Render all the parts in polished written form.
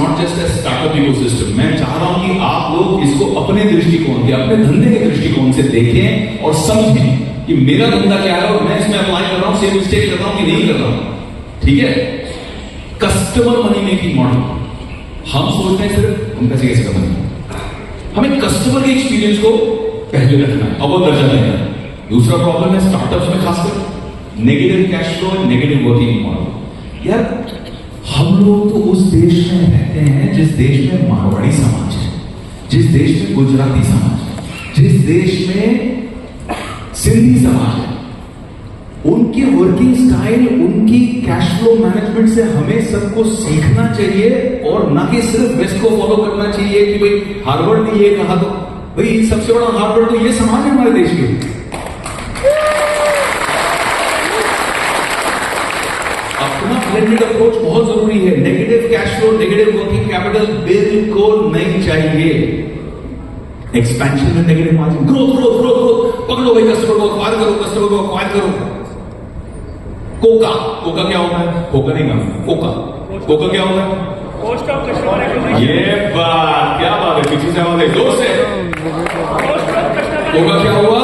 Not just a startup ecosystem. मैं चाह रहा हूं कि आप लोग इसको अपने दृष्टिकोण के, अपने धंधे के दृष्टिकोण से देखें और समझें कि मेरा धंधा क्या है और मैं इसमें अप्लाई कर रहा हूं, सेम मिस्टेक कर रहा हूं कि नहीं कर रहा हूं। ठीक है, कस्टमर मनी मेकिंग मॉडल। हम सोचते हैं सिर्फ हम पैसे कैसे कमाएंगे, हमें कस्टमर के एक्सपीरियंस को पहले रखना है, अब दर्जा देना है। दूसरा प्रॉब्लम है स्टार्टअप्स में खासकर negative cash flow, negative working model. यार हम लोग तो उस देश में रहते हैं जिस देश में मारवाड़ी समाज है, जिस देश में गुजराती समाज है, जिस देश में सिंधी समाज है। उनकी वर्किंग स्टाइल, उनकी कैश फ्लो मैनेजमेंट से हमें सबको सीखना चाहिए और ना कि सिर्फ वेस्ट को फॉलो करना चाहिए कि भाई हार्वर्ड ने ये कहा तो भाई सबसे बड़ा हार्वर्ड तो ये समाज है हमारे देश के। अपना ब्लेंडेड अप्रोच बहुत जरूरी है। Negative cash flow, negative working capital बिल्कुल नहीं चाहिए। एक्सपेंशन में negative margin, growth growth growth growth, पकड़ो भाई कस्टमर को एक्वायर करो, कस्टमर को एक्वायर करो। कोका, कोका क्या होता है? कोका नहीं काम, कोका, कोका क्या होता है? Cost of customer acquisition. ये बात, क्या बात है, पीछे से आवाज है, जोर से। कोका क्या हुआ?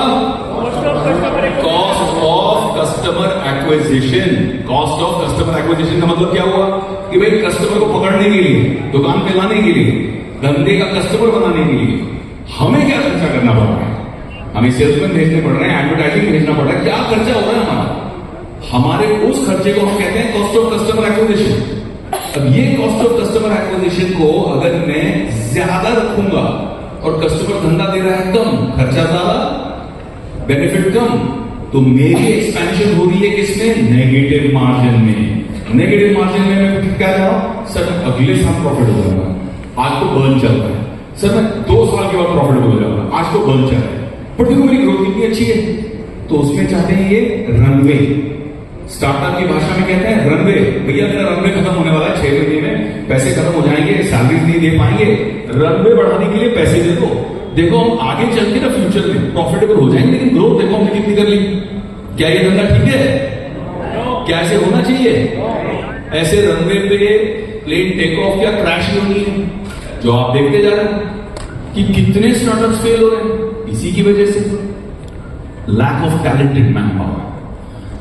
Cost of customer acquisition. Cost of customer acquisition का मतलब क्या हुआ कि भाई कस्टमर को पकड़ने के लिए, दुकान पे लाने के लिए, धंधे का कस्टमर बनाने के लिए हमें क्या खर्चा करना पड़ रहा है? हमें सेल्समैन भेजने पड़ रहे हैं, एडवर्टाइजिंग भेजना पड़ रहा है, क्या खर्चा हो रहा है हमारा? हमारे उस खर्चे को हम कहते हैं कॉस्ट ऑफ कस्टमर एक्विजिशन। अब ये कॉस्ट ऑफ कस्टमर एक्विजिशन को अगर मैं ज्यादा रखूंगा और कस्टमर धंधा दे रहा है कम, खर्चा ज्यादा, बेनिफिट कम, तो मेरी एक्सपेंशन हो रही है किसमें? नेगेटिव मार्जिन में। नेगेटिव मार्जिन में मैं क्या कह रहा हूं? सर अगले साल प्रॉफिट हो जाऊंगा, आज तो बर्न चल रहा है। सर मैं 2 साल के बाद प्रॉफिट हो जाऊंगा, आज तो बर्न चल रहा है। पर देखो मेरी ग्रोथ कितनी अच्छी है, तो उसमें चाहते हैं ये रनवे। स्टार्टअप की भाषा में कहते हैं रनवे। भैया मेरा रनवे खत्म होने वाला है, 6 महीने में पैसे खत्म हो जाएंगे, सैलरीज नहीं दे पाएंगे, रनवे बढ़ाने के लिए पैसे दे दो। देखो हम आगे चल के ना फ्यूचर में प्रॉफिटेबल हो जाएंगे, लेकिन ग्रोथ देखो हमने कितनी कर ली। क्या ये धंधा ठीक है? क्या ऐसे होना चाहिए? ऐसे रनवे पे प्लेन टेक ऑफ क्या क्रैश ही होनी है, जो आप देखते जा रहे हैं कि कितने स्टार्टअप्स फेल हो रहे हैं इसी की वजह से। Lack of talented man power.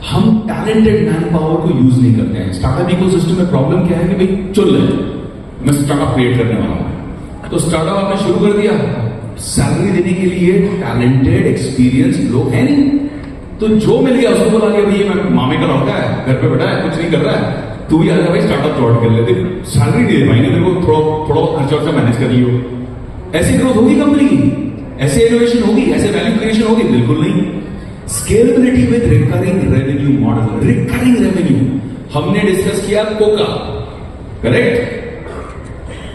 हम टैलेंटेड मैन पावर को यूज नहीं करते हैं। स्टार्टअप इकोसिस्टम में प्रॉब्लम क्या है कि भाई चल मैं स्टार्टअप क्रिएट करने वाला हूं, तो स्टार्टअप आपने शुरू कर दिया, सैलरी देने के लिए टैलेंटेड एक्सपीरियंस लोग हैं नहीं, तो जो मिल गया उसको बोला कि भाई मैं मामे का लौटा है, घर पे बैठा है, कुछ नहीं कर रहा है, तू भी आ जा भाई स्टार्टअप प्लॉट कर लेते, सैलरी दे भाई ने मेरे को थोड़ा खर्चा मैनेज कर लियो। ऐसी ग्रोथ होगी कंपनी की? ऐसे इनोवेशन होगी? ऐसे वैल्यू क्रिएशन होगी? बिल्कुल नहीं। Scalability with recurring revenue model. Recurring revenue हमने डिस्कस किया कोका, करेक्ट?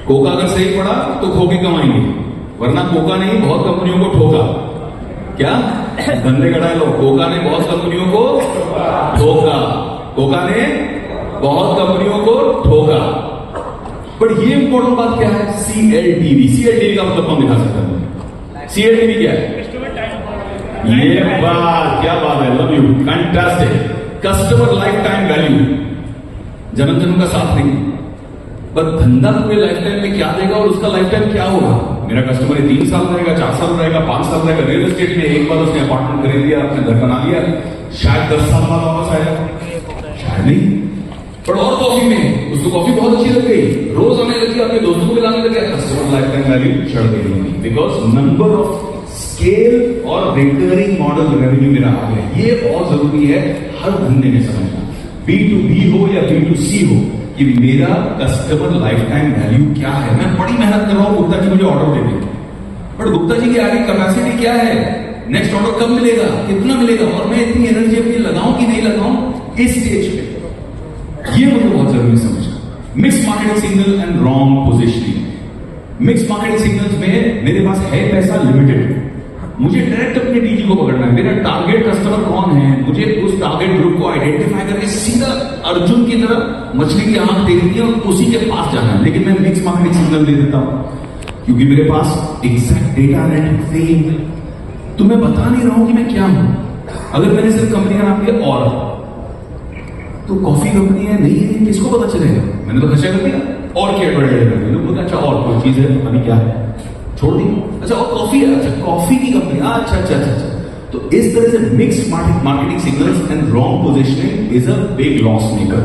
कोका अगर सही पड़ा तो खो के कमाएंगे, वरना कोका ने बहुत कंपनियों को ठोका। क्या धंधे का डायलॉग? कोका ने बहुत कंपनियों को ठोका, कोका ने बहुत कंपनियों को ठोका। बट ये इंपॉर्टेंट बात क्या है? CLTV। CLTV का मतलब कौन दिखा सकता है? CLTV क्या है? ये बात, क्या बात है, love you, fantastic. Customer life time value. जन्म जन्म का साथ नहीं, पर धंधा पूरे लाइफ टाइम में क्या देगा और उसका लाइफ टाइम क्या होगा? मेरा कस्टमर 3 साल रहेगा, 4 साल रहेगा, 5 साल रहेगा। रियल एस्टेट में एक बार उसने अपार्टमेंट खरीद लिया, अपने घर बना लिया, शायद 10 साल बाद वापस आएगा, शायद नहीं। पर और कॉफी में उसको कॉफी बहुत अच्छी लग गई, रोज आने लगी, अपने दोस्तों को मिलाने लग गया, कस्टमर लाइफ टाइम वैल्यू चढ़ गई, बिकॉज नंबर ऑफ स्केल और रिकरिंग मॉडल रेवेन्यू मेरा आ गया। ये बहुत जरूरी है हर धंधे में समझना, B2B हो या B2C हो, कि मेरा कस्टमर लाइफ टाइम वैल्यू क्या है। मैं बड़ी मेहनत कर रहा हूं गुप्ता जी मुझे ऑर्डर दे दें, बट गुप्ता जी की आगे कैपेसिटी क्या है, नेक्स्ट ऑर्डर कब मिलेगा, कितना मिलेगा, और मैं इतनी एनर्जी अपनी लगाऊं कि नहीं लगाऊं इस स्टेज पे, ये मुझे बहुत जरूरी समझना। Mix marketing signal and wrong positioning. Mix marketing signals में मेरे पास है पैसा लिमिटेड, मुझे डायरेक्ट अपने डीजी को पकड़ना है, मेरा टारगेट कस्टमर कौन है, मुझे उस टारगेट ग्रुप को आइडेंटिफाई करके सीधा अर्जुन की तरह मछली की आंख देखनी है और उसी के पास जाना है। लेकिन मैं मिक्स मार्केटिंग सिग्नल दे देता हूं क्योंकि मेरे पास एग्जैक्ट डेटा एनालिटिक्स नहीं है, तो मैं बता नहीं रहा हूं कि मैं क्या हूं। अगर मैंने सिर्फ कंपनी का नाम दिया और, तो कॉफी कंपनी है नहीं है किसको पता चलेगा, मैंने तो खर्चा कर दिया। और क्या एडवर्टाइज करते हैं लोग बोलते हैं, अच्छा और कोई चीज है, अभी क्या है, छोड़ दी। अच्छा और कॉफी है, अच्छा कॉफी की कंपनी, अच्छा अच्छा अच्छा अच्छा। तो इस तरह से mix marketing signals and wrong positioning is a big loss maker.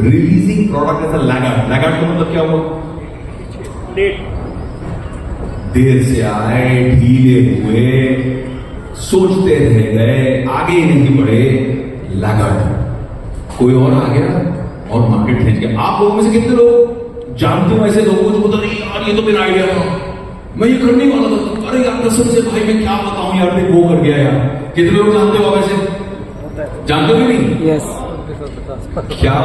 Releasing product as a laggard, laggard का मतलब क्या हुआ, लेट, देर से आए, ढीले हुए, सोचते रह गए, आगे नहीं बढ़े, लैगार्ड। कोई और आ गया और मार्केट खींच गया। आप लोगों में से कितने लोग जानते हो ऐसे लोगों को, नहीं यार ये तो मेरा आइडिया था, मैं ये करने वाला था, अरे यार कसम से भाई मैं क्या बताऊं यार, मैं वो कर गया यार। कितने लोग जानते हो आप ऐसे, जानते हो कि नहीं? यस। क्या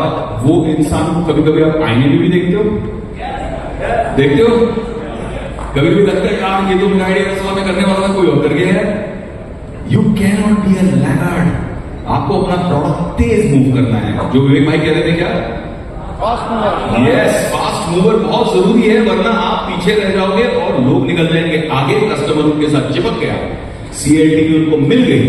वो इंसान कभी कभी आप आईने में भी देखते हो, देखते हो? कभी कभी लगता है यार ये तो मेरा आइडिया था, मैं करने वाला था, कोई और कर गया है। You can not be a laggard. आपको अपना प्रोडक्ट तेज मूव करना है। जो विवेक भाई कह रहे थे क्या, यस, फास्ट मूवर बहुत जरूरी है, वरना आप पीछे रह जाओगे और लोग निकल जाएंगे आगे। कस्टमर उनके साथ चिपक गया, CLTV उनको मिल गई,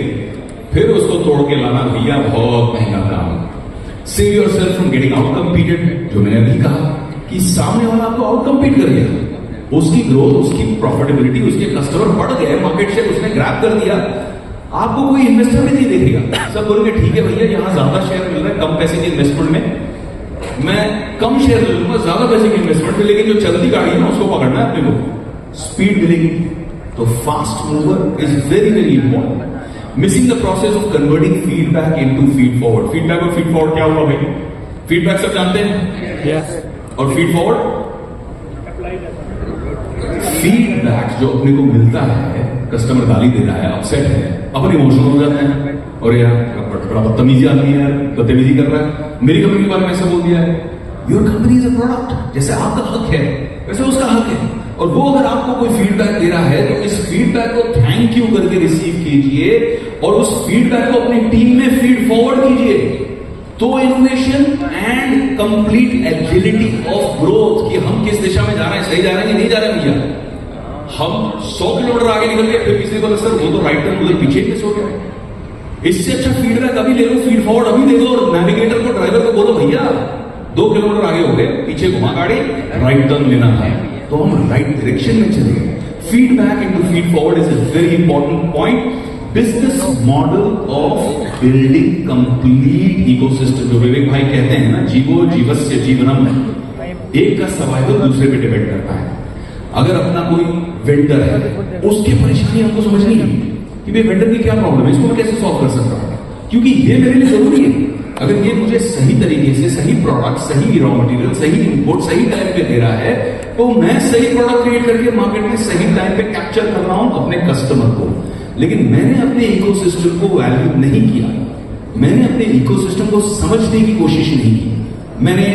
फिर उसको तोड़ के लाना भैया बहुत महंगा काम। Save yourself from getting out competed. जो मैंने अभी कहा कि सामने वाला आपको आउट कम्पीट कर गया, उसकी ग्रोथ, उसकी प्रॉफिटेबिलिटी, उसके कस्टमर बढ़ गए, मार्केट शेयर उसने ग्रैब कर दिया, आपको कोई इन्वेस्टर भी नहीं देखेगा। सब बोलेंगे ठीक है भैया यहां ज्यादा शेयर मिल रहा है, कम पैसे के इन्वेस्टमेंट में मैं कम शेयर ले लूंगा, ज्यादा पैसे की इन्वेस्टमेंट में, लेकिन जो चलती गाड़ी है ना उसको पकड़ना है अपने को, स्पीड मिलेगी। तो fast mover is very very important. Missing the process of converting feedback into feed forward. Feedback और फीड फॉरवर्ड क्या हुआ भाई? फीडबैक सब जानते हैं, यस। और फीड फॉरवर्ड, फीडबैक जो अपने को मिलता है, कस्टमर गाली दे रहा है, अपसेट है, अपन इमोशनल हो जाते हैं, और यार बड़ा बदतमीजी आदमी है, बदतमीजी कर रहा है, मेरी कंपनी के बारे में ऐसा बोल दिया है। Your company is a product, जैसे आपका हक है वैसे उसका हक है, और वो अगर आपको कोई फीडबैक दे रहा है तो इस फीडबैक को थैंक यू करके रिसीव कीजिए और उस फीडबैक को अपनी टीम में फीड फॉरवर्ड कीजिए। तो innovation and complete agility of growth, कि हम किस दिशा में जा रहे हैं, सही जा रहे हैं कि नहीं जा रहे हैं भैया। हम 100 किलोमीटर आगे निकल गए, फिर किसी को सर वो तो राइट टर्न उधर पीछे मिस हो गया। इससे अच्छा फीडबैक अभी ले लो, फीड फॉरवर्ड अभी दे दो, और नेविगेटर को, ड्राइवर को बोलो भैया 2 किलोमीटर आगे हो गए, पीछे घुमा गाड़ी, राइट टर्न लेना है, तो हम राइट डायरेक्शन में चलेंगे। Feedback into feed forward is a very important point. Business model of building complete ecosystem, जो विवेक भाई कहते हैं ना, जीवो जीवस्य जीवनम, एक का सर्वाइवल दूसरे पे डिपेंड करता है। अगर अपना कोई वेंडर है, उसकी परेशानी हमको समझनी है कि भाई वेंडर की क्या प्रॉब्लम है, इसको मैं कैसे सॉल्व कर सकता हूं, क्योंकि ये मेरे लिए जरूरी है। अगर ये मुझे सही तरीके से, सही प्रोडक्ट, सही रॉ मटेरियल, सही इनपुट सही टाइम पे दे रहा है, तो मैं सही प्रोडक्ट क्रिएट करके मार्केट में सही टाइम पे कैप्चर कर रहा हूं अपने कस्टमर को। लेकिन मैंने अपने इकोसिस्टम को वैल्यू नहीं किया, मैंने अपने इकोसिस्टम को समझने की कोशिश नहीं की, मैंने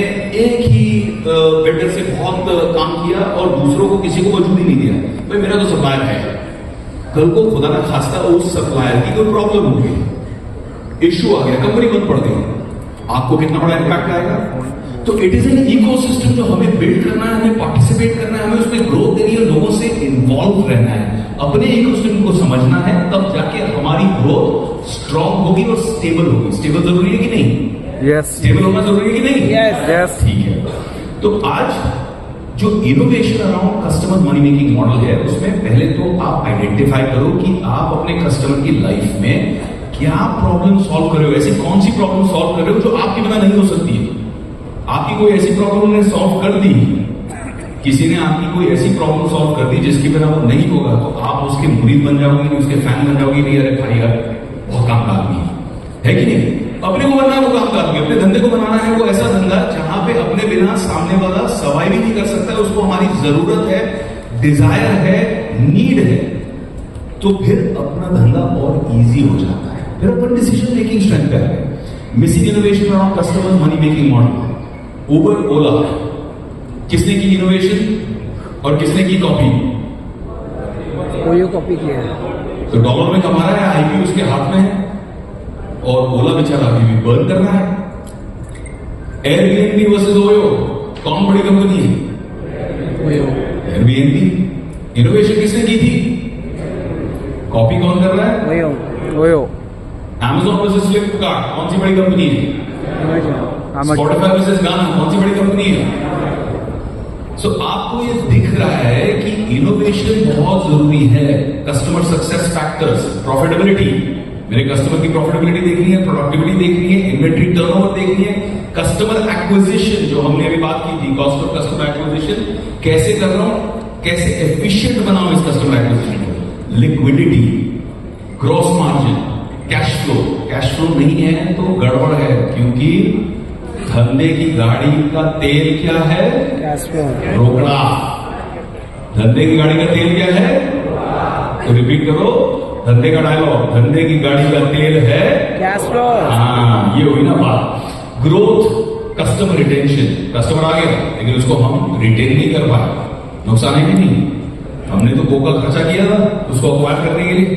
एक ही वेंडर से बहुत काम किया और दूसरों को किसी को वजूद ही नहीं दिया। भाई मेरा तो सप्लायर है, कल को खुदा ना खास्ता उस सप्लायर की कोई प्रॉब्लम हो गई, इश्यू आ गया, कंपनी बंद पड़ गई, आपको कितना बड़ा इंपैक्ट आएगा। तो इट इज एन इकोसिस्टम जो हमें बिल्ड करना है, हमें पार्टिसिपेट करना है, हमें उसमें ग्रोथ देनी है, लोगों से इन्वॉल्व रहना है, अपने इकोसिस्टम को समझना है, तब जाके हमारी ग्रोथ स्ट्रॉन्ग होगी और स्टेबल होगी। स्टेबल जरूरी है कि नहीं? यस। स्टेबल होना जरूरी है कि नहीं? Yes yes. ठीक है। तो आज जो innovation around customer money making model है, उसमें पहले तो आप आइडेंटिफाई करो कि आप अपने कस्टमर की लाइफ में क्या प्रॉब्लम सॉल्व कर रहे हो, ऐसी कौन सी प्रॉब्लम सॉल्व कर रहे हो जो आपके बिना नहीं हो सकती है। आपकी कोई ऐसी प्रॉब्लम उन्होंने सॉल्व कर दी, किसी ने आपकी कोई ऐसी प्रॉब्लम सॉल्व कर दी जिसके बिना वो नहीं होगा, तो आप उसके मुरीद बन जाओगे, उसके फैन बन जाओगे, नहीं अरे भाई यार बहुत काम का आदमी है कि नहीं। अपने को बनना है वो काम का आदमी, अपने धंधे को बनाना है वो ऐसा धंधा जहां पे अपने बिना सामने वाला सर्वाइव ही नहीं कर सकता, उसको हमारी जरूरत है, डिजायर है, नीड है, तो फिर अपना धंधा और इजी हो जाता है, फिर अपन डिसीजन मेकिंग स्ट्रेंथ पे है। Missing innovation around customer money making model. Uber, Ola, किसने की इनोवेशन और किसने की कॉपी? कोई कॉपी किया है। तो डॉलर में कमा रहा है, आईपी उसके हाथ में है, और ओला बेचारा अभी भी बर्न कर रहा है। एयरबीएनबी वर्सेस ओयो, कौन बड़ी कंपनी है? ओयो। एयरबीएनबी। इनोवेशन किसने की थी? कॉपी कौन कर रहा है? OYO OYO. Amazon versus Flipkart, कौन सी बड़ी कंपनी है? अमेज़न। Spotify वर्सेस गाना, कौन सी बड़ी कंपनी है? सो आपको ये दिख रहा है कि इनोवेशन बहुत जरूरी है। कस्टमर सक्सेस फैक्टर्स, प्रॉफिटेबिलिटी, मेरे कस्टमर की प्रॉफिटेबिलिटी देखनी है, प्रोडक्टिविटी देखनी है, इन्वेंट्री टर्नओवर देखनी है, कस्टमर एक्विजिशन जो हमने अभी बात की थी, कॉस्ट ऑफ कस्टमर एक्विजिशन कैसे कर रहा हूं, कैसे एफिशिएंट बनाऊं इस कस्टमर एक्विजिशन को, liquidity, gross margin, cash flow नहीं है तो गड़बड़ है, क्योंकि धंधे की गाड़ी का तेल क्या है? Cash flow. रोकड़ा। धंधे की गाड़ी का तेल क्या है? तो रिपीट करो धंधे का डायलॉग, धंधे की गाड़ी का तेल है कैश फ्लो। हाँ, ये हुई ना बात। ग्रोथ, कस्टमर रिटेंशन, कस्टमर आ गया लेकिन उसको हम रिटेन नहीं कर पाए, नुकसान है कि नहीं? हमने तो कोका खर्चा किया था उसको अक्वायर करने के लिए,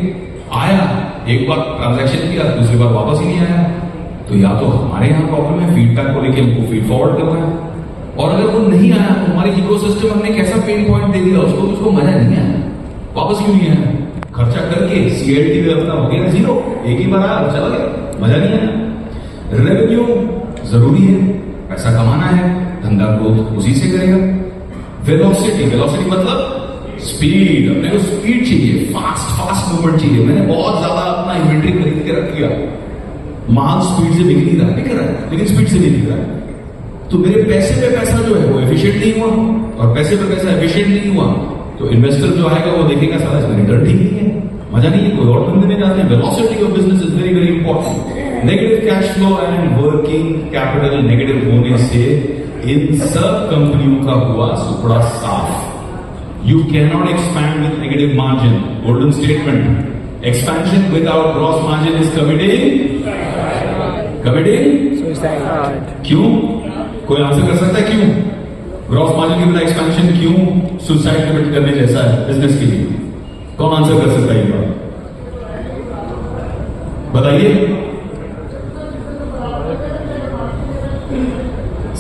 आया एक बार ट्रांजैक्शन किया, दूसरी बार वापस ही नहीं आया। तो या तो हमारे यहाँ प्रॉब्लम है, फीडबैक को लेके हमको फीड फॉरवर्ड करना है, और अगर वो नहीं आया तो हमारे इकोसिस्टम हमने कैसा पेन पॉइंट दे दिया उसको, उसको मजा नहीं आया, वापस क्यों नहीं आया? खर्चा करके CLT में अपना हो गया जीरो, एक ही बार आया और चला गया, मजा नहीं आया। रेवेन्यू जरूरी है, पैसा कमाना है, धंधा ग्रोथ उसी से करेगा। वेलोसिटी मतलब स्पीड, अपने को स्पीड चाहिए, फास्ट मूवमेंट चाहिए। मैंने बहुत ज्यादा अपना इन्वेंट्री खरीद के रख लिया, माल स्पीड से बिक नहीं रहा, बिक रहा है लेकिन स्पीड से नहीं बिक रहा है, तो मेरे पैसे पे पैसा जो है वो एफिशिएंट नहीं हुआ, और पैसे पे पैसा एफिशिएंट नहीं हुआ तो इन्वेस्टर जो आएगा वो देखेगा साला इसमें रिटर्न ठीक नहीं है, मजा नहीं है, कोई और धंधे में जाते हैं। Velocity of business is very very important. Negative cash flow and working capital negative होने से इन सब कंपनियों का हुआ सुपड़ा साफ। You cannot expand with negative margin. Golden statement. Expansion without gross margin is committing. Suicide. क्यों? कोई आंसर कर सकता है क्यों? ग्रॉस मार्जिन के बिना एक्सपेंशन क्यों सुसाइड कमिट करने जैसा है बिजनेस के लिए? कौन आंसर कर सकता है ये बात? बताइए।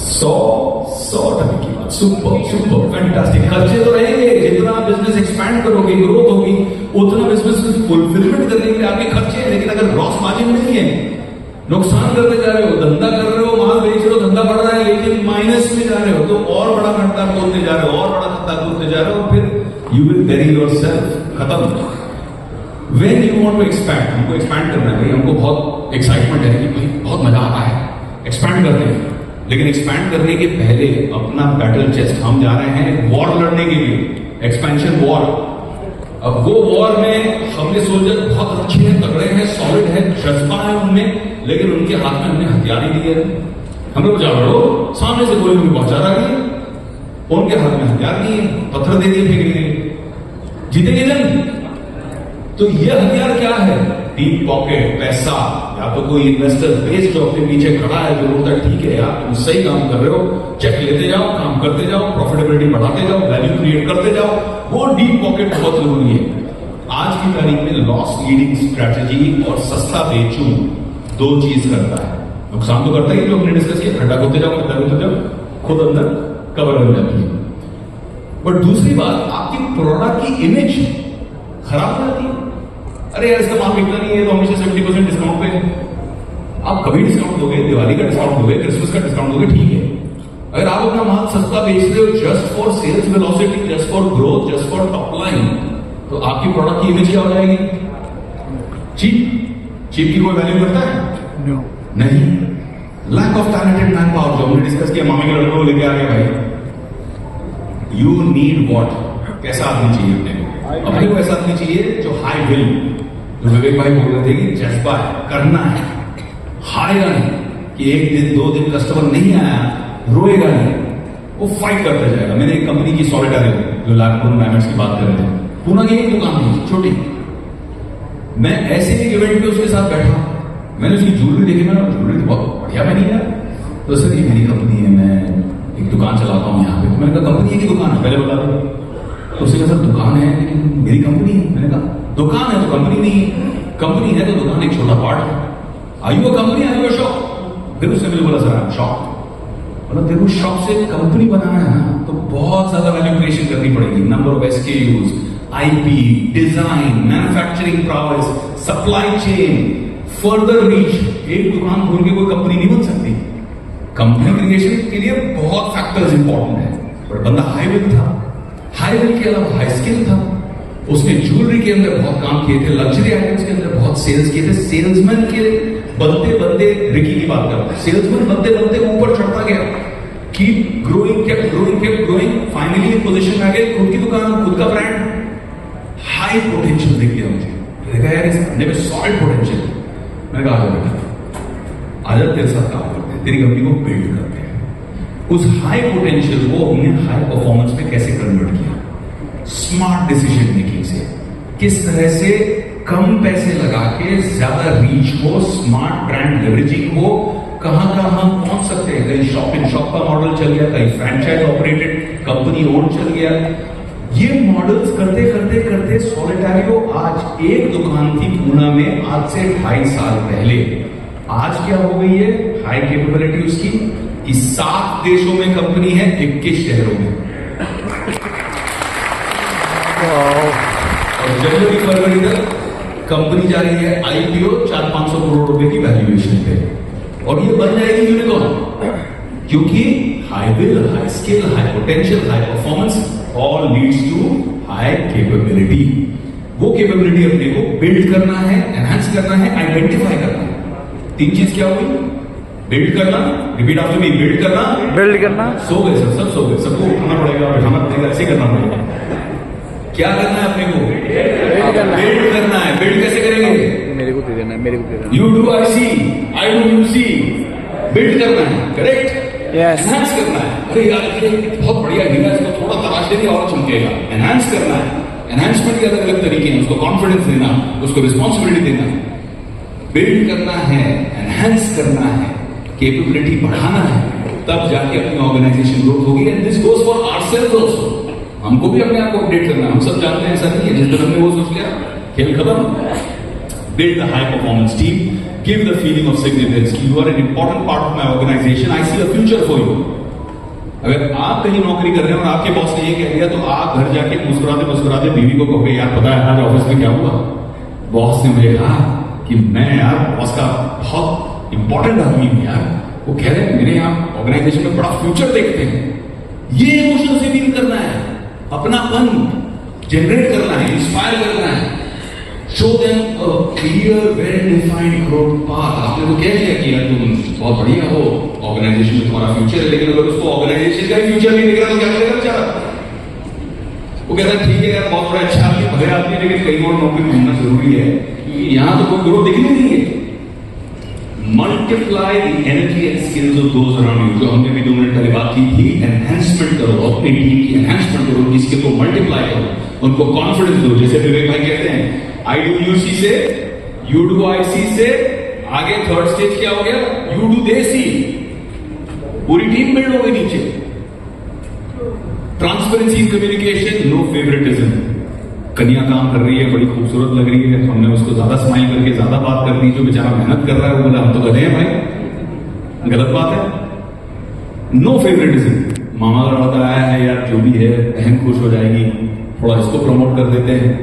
100% की बात। Super fantastic. खर्चे तो रहेंगे, जितना बिजनेस एक्सपैंड करोगे, ग्रोथ होगी, उतना बिजनेस फुलफिलमेंट करने के लिए आपके खर्चे हैं। लेकिन अगर ग्रॉस मार्जिन नहीं है, नुकसान करते जा रहे हो, धंधा कर रहे हो, माल बेच रहे हो, धंधा बढ़ रहा है लेकिन माइनस में जा रहे हो, तो और बड़ा खड्डा खोदते जा रहे हो, और बड़ा खड्डा खोदते जा रहे हो, फिर यू विल बेरी योरसेल्फ, खत्म। When you want to expand, हमको एक्सपैंड करना है भाई, हमको बहुत एक्साइटमेंट है कि भाई बहुत मजा आता है, एक्सपैंड करते हैं, लेकिन एक्सपैंड करने के पहले अपना बैटल चेस्ट, हम जा रहे हैं वॉर लड़ने के लिए, एक्सपेंशन वॉर। अब वो वॉर में हमने सोल्जर बहुत अच्छे हैं, तगड़े हैं, सॉलिड है, जज्बा है उनमें, लेकिन उनके हाथ में हमने हथियार ही दिए हैं। हम लोग जा रहे हो, सामने से गोली हमें पहुंचा रही है, उनके हाथ में हथियार दिए, पत्थर दे दिए फेंकने के लिए, जीतेंगे नहीं। तो ये हथियार क्या है? डीप पॉकेट, पैसा, या तो कोई इन्वेस्टर बेस जो अपने पीछे खड़ा है, जो बोलता है ठीक है यार तुम सही काम कर रहे हो, चेक लेते जाओ, काम करते जाओ, प्रॉफिटेबिलिटी बढ़ाते जाओ, वैल्यू क्रिएट करते जाओ, वो डीप पॉकेट बहुत जरूरी है। आज की तारीख में लॉस लीडिंग स्ट्रैटेजी और सस्ता बेचूं दो चीज करता है, नुकसान तो करता ही, जो हमने डिस्कस किया, खड्डा खोदते जाओ, खुद अंदर कवर बन जाती है। बट दूसरी बात, आपकी प्रोडक्ट की इमेज खराब हो जाती है। अरे यार इसका माल बिकता नहीं है तो हमेशा 70% डिस्काउंट पे। आप कभी डिस्काउंट दोगे, दिवाली का डिस्काउंट दोगे, क्रिसमस का डिस्काउंट दोगे, ठीक है। अगर आप अपना माल सस्ता बेच रहे हो just for sales velocity, just for growth, just for top line, तो आपकी प्रोडक्ट की इमेज क्या हो जाएगी? चीप की कोई वैल्यू करता है? नो, नहीं। Lack of talented man power, जो हमने डिस्कस किया, मामी के लड़कों को लेके आ गए भाई। You need what? कैसा आदमी चाहिए अपने को ऐसा आदमी चाहिए जो हाई विल, जो विवेक भाई बोल रहे थे कि जज्बा है, करना है, हारेगा नहीं, कि एक दिन दो दिन कस्टमर नहीं आया रोएगा नहीं, वो फाइट करता जाएगा। मैंने एक कंपनी की सॉलिटारी जो लैंडफोन डायमंड्स की बात कर रहे थे, पूना की एक दुकान थी छोटी, मैं ऐसे एक इवेंट पे उसके साथ बैठा, मैंने उसकी ज्वेलरी देखी, मैंने ज्वेलरी तो बहुत बढ़िया बनी यार, तो सर ये मेरी कंपनी है, मैं एक दुकान चलाता हूँ यहाँ पे। तो मैंने कहा कंपनी की दुकान है, पहले बता दो। तो उसने कहा सर दुकान है लेकिन मेरी कंपनी है। मैंने कहा दुकान है तो कंपनी नहीं है, कंपनी है तो दुकान एक छोटा पार्ट है। I you company, I you shop? फिर उसने मुझे बोला सर आई एम शॉप। मतलब देखो शॉप से कंपनी बनाना है ना तो बहुत ज्यादा वैल्यू क्रिएशन करनी पड़ेगी, number of SKUs, IP, design, manufacturing prowess, supply chain, further reach. एक दुकान खोल के कोई कंपनी नहीं बन सकती। कंपनी क्रिएशन के लिए बहुत फैक्टर्स इंपॉर्टेंट है, पर बंदा हाई विल था, हाई विल के अलावा हाई स्किल था, उसने ज्वेलरी के अंदर बहुत काम किए थे, लग्जरी आइटम्स के अंदर बहुत सेल्स किए थे, सेल्समैन के बनते बनते, रिकी की बात कर रहा हूं, सेल्समैन बनते बनते ऊपर चढ़ता गया, keep growing, kept growing, finally एक पोजीशन में आ गए, खुद की दुकान, खुद का ब्रांड, हाई पोटेंशियल दिख गया मुझे, देखा यार इस बंदे में सॉलिड पोटेंशियल। मैं कहा बेटा आजा तेरे साथ काम करते हैं, तेरी कंपनी को बिल्ड करते हैं। उस हाई पोटेंशियल को हमने हाई परफॉर्मेंस में कैसे कन्वर्ट किया? स्मार्ट डिसीजन मेकिंग से, किस तरह से कम पैसे लगा के ज्यादा रीच हो, स्मार्ट ब्रांड लेवरेजिंग हो, कहां कहां हम पहुंच सकते हैं। कहीं शॉप इन शॉप का मॉडल चल गया, कहीं फ्रेंचाइज ऑपरेटेड कंपनी ओन चल गया। ये मॉडल्स करते करते करते सॉलिटारियो आज एक दुकान थी पूना में आज से 2.5 साल पहले, आज क्या हो गई है? हाई कैपेबिलिटी उसकी कि 7 देशों में कंपनी है, 21 शहरों में। और जनवरी फरवरी तक कंपनी जा रही है आईपीओ 400-500 करोड़ रुपए की वैल्यूएशन पे, और ये बन जाएगी यूनिकॉर्न, क्योंकि high will, high skill, high potential, high performance all leads to high capability. वो कैपेबिलिटी अपने को बिल्ड करना है, एनहांस करना है, आइडेंटिफाई करना है। 3 चीज क्या हुई? बिल्ड करना, रिपीट आफ्टर मी, बिल्ड करना, सो गए सर, सब सो गए, सबको उठाना पड़ेगा, बैठाना पड़ेगा, ऐसे करना पड़ेगा। क्या करना है अपने को? बिल्ड करना है। बिल्ड कैसे करेंगे? मेरे को दे देना। You do I see, I do you see. Build करना है, करेक्ट? Yes. एनहांस करना है। अरे यार ये बहुत बढ़िया हीरा, इसको थोड़ा तराश देंगे और चमकेगा। एनहांस करना है। एनहांसमेंट के अलग अलग तरीके हैं, उसको कॉन्फिडेंस देना, उसको रिस्पॉन्सिबिलिटी देना। बिल्ड करना है, एनहांस करना है, कैपेबिलिटी बढ़ाना है, तब जाके अपनी ऑर्गेनाइजेशन ग्रोथ होगी। And this goes for ourselves also. हमको भी अपने आप को अपडेट करना है। हम सब जानते हैं ऐसा नहीं है, जिस दिन हमने वो सोच लिया खेल खत्म। Build the high performance team, give the feeling of significance कि you are an important part of my organisation, I see a future for you. अगर आप कहीं नौकरी कर रहे हैं और आपके बॉस ने ये कह दिया, तो आप घर जाके मुस्कुराते मुस्कुराते बीवी को कहोगे, यार पता है आज ऑफिस में क्या हुआ? बॉस ने मुझे कहा कि मैं यार बॉस का बहुत इंपॉर्टेंट आदमी हूं यार, वो कह रहे हैं मेरे यहाँ ऑर्गेनाइजेशन में बड़ा फ्यूचर देखते हैं। ये इमोशन से डील करना है, अपनापन जनरेट करना है, इंस्पायर करना है। Show them a clear well defined growth path. आपने तो कह दिया कि यार तुम बहुत बढ़िया हो, ऑर्गेनाइजेशन में तुम्हारा फ्यूचर है, लेकिन अगर उसको ऑर्गेनाइजेशन का फ्यूचर नहीं दिख रहा तो क्या करेगा बेचारा? वो कहता है ठीक है यार बहुत बड़ा अच्छा आदमी, भले आदमी, लेकिन कहीं और नौकरी ढूंढना जरूरी है, क्योंकि यहां तो कोई ग्रोथ दिखनी नहीं है। Multiply the energy and skills of those around you, जो हमने भी 2 मिनट पहले बात की थी। एनहांसमेंट करो, अपनी टीम की एनहांसमेंट करो, उनकी स्किल को मल्टीप्लाई करो, उनको कॉन्फिडेंस दो। जैसे विवेक भाई कहते हैं, आई डू यू सी से यू डू आई सी से आगे थर्ड स्टेज क्या हो गया? You do they see. पूरी टीम बिल्ड हो गई नीचे। Transparency, communication, no favouritism. कन्या काम कर रही है, बड़ी खूबसूरत लग रही है, हमने उसको ज्यादा स्माइल करके ज्यादा बात कर दी, जो बेचारा मेहनत कर रहा है वो बोला हम तो गधे हैं भाई, गलत बात है। No favouritism. मामा का लड़का आया है यार, जो भी है, बहन खुश हो जाएगी, थोड़ा इसको प्रमोट कर देते हैं।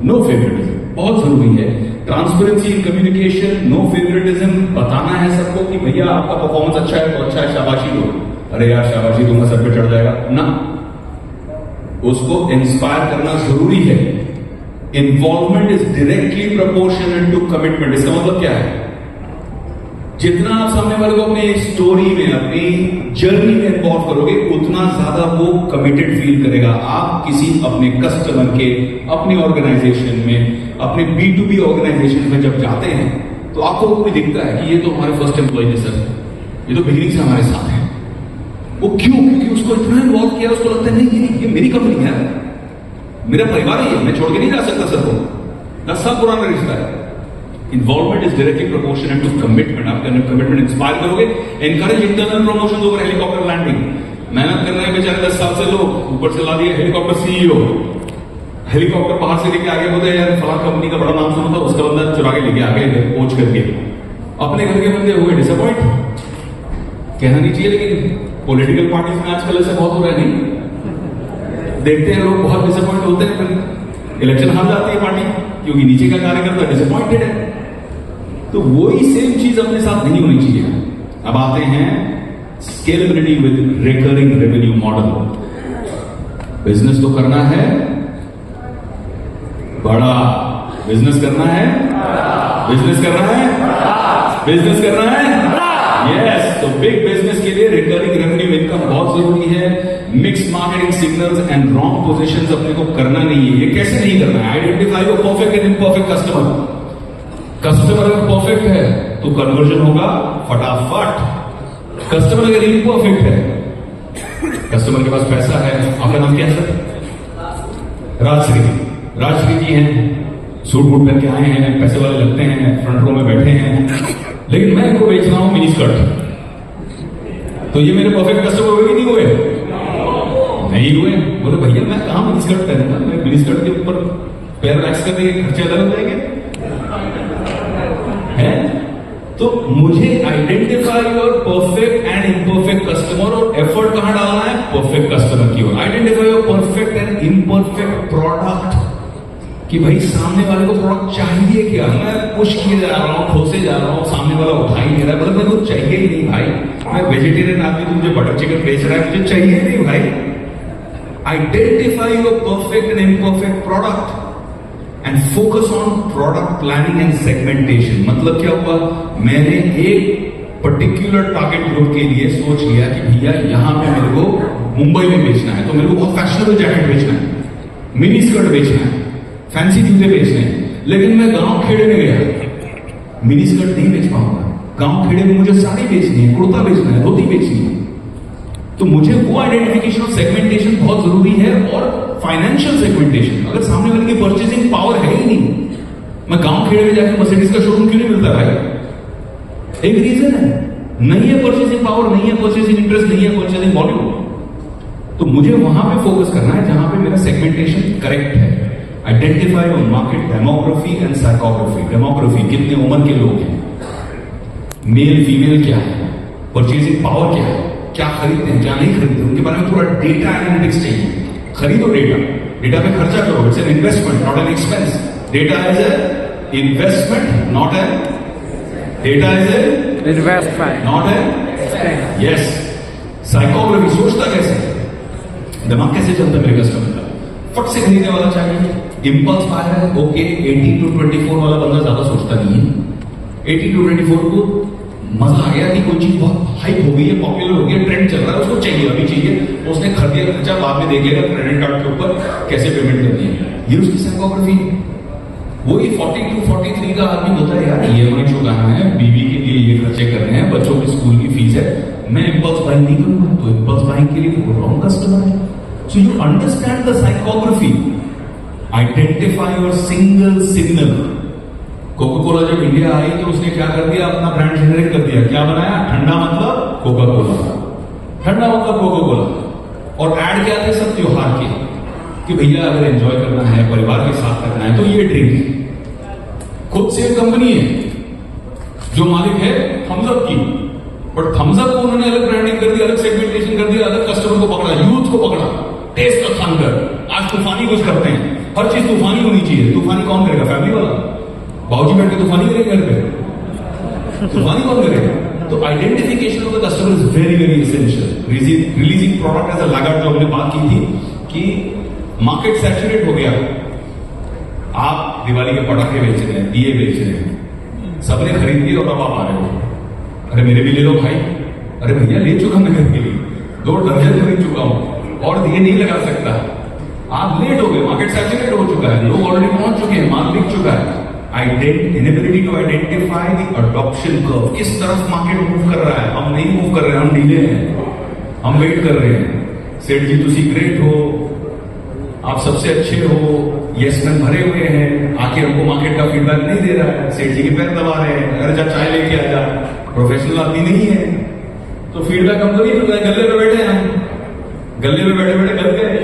नो फेवरेटिज्म बहुत जरूरी है। Transparency in communication, no favouritism. बताना है सबको कि भैया आपका परफॉर्मेंस अच्छा है तो अच्छा है, शाबाशी दो। अरे यार शाबाशी दूंगा सर पे चढ़ जाएगा ना, उसको इंस्पायर करना जरूरी है। Involvement is directly proportional to commitment. इसका मतलब क्या है? जितना आप सामने वाले को अपनी स्टोरी में, अपनी जर्नी में इन्वॉल्व करोगे, उतना ज्यादा वो कमिटेड फील करेगा। आप किसी अपने कस्टमर के, अपनी ऑर्गेनाइजेशन में, अपने B2B ऑर्गेनाइजेशन में जब जाते हैं, तो आपको कोई दिखता है कि ये तो हमारे फर्स्ट एम्प्लॉय है सर, ये तो बिगिनिंग से हमारे साथ है। वो क्यों? क्योंकि उसको इतना इन्वॉल्व किया, उसको लगता है नहीं ये मेरी कंपनी है, मेरा परिवार ही है, मैं छोड़ के नहीं जा सकता सर को, ना सब पुराना रिश्ता है। Involvement is directly proportional to commitment. आप कमिटमेंट इंस्पायर करोगे। Encourage internal promotion over helicopter landing. मेहनत कर रहे हैं बेचारे 10 साल से लोग, ऊपर से ला दिए हेलीकॉप्टर CEO। हेलीकॉप्टर बाहर से लेके आगे बोलते हैं यार फला कंपनी का बड़ा नाम सुना था, उसका बंदा चुरा के लेके आगे पहुंच करके अपने घर के बंदे हुए डिसअपॉइंट। कहना नहीं चाहिए, लेकिन पॉलिटिकल पार्टीज में आजकल ऐसा बहुत हो रहा है। नहीं देखते हैं लोग बहुत डिसअपॉइंट होते हैं, फिर इलेक्शन हार जाती है पार्टी, क्योंकि नीचे का कार्यकर्ता डिसअपॉइंटेड है। तो वही सेम चीज अपने साथ नहीं होनी चाहिए। अब आते हैं scalability with recurring revenue model. Business तो करना है बड़ा, बिजनेस करना है, बिजनेस करना है, बिजनेस करना है, यस। तो बिग बिजनेस के लिए रिकरिंग रेवेन्यू इनकम बहुत जरूरी है। Mix marketing signals and wrong positions अपने को करना नहीं है। ये कैसे नहीं करना है? Identify your perfect and imperfect customer. Customer अगर परफेक्ट है तो कन्वर्जन होगा फटाफट। कस्टमर अगर इम्परफेक्ट है, कस्टमर के पास पैसा है, आपका नाम क्या है सर? राजश्री। राजश्री जी हैं, सूट बूट पहन के आए हैं, पैसे वाले लगते हैं, फ्रंट रो में बैठे हैं, लेकिन मैं इनको बेच रहा हूं मिनी स्कर्ट। तो ये मेरे परफेक्ट कस्टमर हुए कि नहीं हुए? नहीं हुए। बोले भैया मैं कहां मिनी स्कर्ट पहनूंगा, मैं मिनी स्कर्ट के ऊपर पैर रिलैक्स कर देंगे, खर्चे अलग हो जाएंगे है। तो मुझे identify your perfect and imperfect customer, और एफर्ट कहां डालना है? परफेक्ट कस्टमर की ओर। Identify your perfect and imperfect product, कि भाई सामने वाले को प्रोडक्ट चाहिए क्या? मैं पुश किए जा रहा हूं, ठोसे जा रहा हूं, सामने वाला उठा ही नहीं रहा, मतलब मेरे को चाहिए ही नहीं भाई। मैं वेजिटेरियन आदमी, तो मुझे बटर चिकन बेच रहा है, मुझे चाहिए नहीं भाई। Identify your perfect and imperfect product and focus on product planning and segmentation. मतलब क्या हुआ? मैंने एक पर्टिकुलर टारगेट ग्रुप के लिए सोच लिया कि भैया यहां पे मेरे को मुंबई में बेचना है, तो मेरे को बहुत फैशनेबल जैकेट बेचना है, मिनी स्कर्ट बेचना है, फैंसी जूते बेचने हैं। लेकिन मैं गांव खेड़े में गया, मिनी स्कर्ट नहीं बेच पाऊंगा। गांव खेड़े में मुझे साड़ी बेचनी है, कुर्ता बेचना है, धोती बेचनी है। तो मुझे वो आइडेंटिफिकेशन और सेगमेंटेशन बहुत जरूरी है, और फाइनेंशियल सेगमेंटेशन। अगर सामने वाले की परचेसिंग पावर है ही नहीं, मैं गांव खेड़े में जाकर मर्सिडीज का शोरूम क्यों नहीं मिलता भाई? एक रीजन है, नहीं है परचेसिंग पावर, नहीं है परचेसिंग इंटरेस्ट, नहीं है परचेसिंग वॉल्यूम। तो मुझे वहां पे फोकस करना है जहां पे मेरा सेगमेंटेशन करेक्ट है। Identify on market demography and psychography. Demography, कितने उम्र के लोग हैं, मेल फीमेल क्या है, परचेसिंग पावर क्या है, क्या खरीदते हैं क्या नहीं खरीदते, उनके बारे में पूरा डेटा एनालिटिक्स चाहिए। खरीदो डेटा, डेटा पे खर्चा करो। It's an investment not an expense. Data is a investment not a, data is a investment not a, yes. Psychography, सोचता कैसे, दिमाग कैसे चलता है मेरे कस्टमर का, फट से खरीदने वाला चाहिए। इंपल्स बायर है, ओके। 18 to 24 वाला बंदा ज्यादा सोचता नहीं है। 18 to 24 को मजा आ गया कि कोई चीज बहुत हाइप हो गई है, पॉपुलर हो गई है, ट्रेंड चल रहा है, उसको चाहिए, अभी चाहिए। उसने खर्चा खर्चा बाद में देख लेगा क्रेडिट कार्ड के ऊपर कैसे पेमेंट करनी है। ये उसकी साइकोग्राफी है। वही 40 to 43 का आदमी होता है, यार EMI चुकाना है, बीवी के लिए ये खर्चे करने हैं, बच्चों की स्कूल की फीस है, मैं इंपल्स बाइंग नहीं करूंगा। तो इंपल्स बाइंग के लिए वो रॉन्ग कस्टमर है। So you understand the psychography, identify your single signal. Coca Cola जब इंडिया आई तो उसने क्या कर दिया, अपना ब्रांड जनरेट कर दिया। क्या बनाया? ठंडा मतलब कोका कोला, ठंडा मतलब कोका कोला। और ऐड क्या थे सब त्योहार के, कि भैया अगर एंजॉय करना है, परिवार के साथ करना है तो ये ड्रिंक। खुद सेम कंपनी है, जो मालिक है थम्स अप की, बट थम्स अप को उन्होंने अलग ब्रांडिंग कर दिया, अलग सेगमेंटेशन कर दिया, अलग कस्टमर को पकड़ा, यूथ को पकड़ा, टेस्ट का खानकर। आज तूफानी कुछ करते हैं, हर चीज तूफानी होनी चाहिए। तूफानी कौन करेगा? फैमिली वाला, बाबूजी बैठ के तूफानी करेंगे घर पे, तूफानी कौन करेगा? तो identification of the customer is very very essential. Releasing product as a laggard, जो हमने बात की थी कि मार्केट सैचुरेट हो गया। आप दिवाली के पटाखे बेच रहे हैं, दिए बेच रहे हैं, सबने खरीद लिए और अब आप आ रहे हो, अरे मेरे भी ले लो भाई। अरे भैया ले चुका मैं घर के लिए, 2 दर्जन खरीद चुका हूं और दिए नहीं लगा सकता। आप लेट हो गए, मार्केट सैचुरेट हो चुका है, लोग ऑलरेडी पहुंच चुके हैं, माल बिक चुका है। Inability to identify the adoption curve, किस तरफ मार्केट मूव कर रहा है। हम नहीं मूव कर रहे हैं, हम डीले हैं, हम वेट कर रहे हैं। सेठ जी तुसी ग्रेट हो, आप सबसे अच्छे हो, यस मैन भरे हुए हैं, आके हमको मार्केट का फीडबैक नहीं दे रहा है, सेठ जी के पैर दबा रहे हैं, अरे जा चाय लेके आ जा, प्रोफेशनल आदमी नहीं है तो फीडबैक हमको नहीं मिल रहा है। गले में बैठे हैं हम, गले में बैठे बैठे कर गए,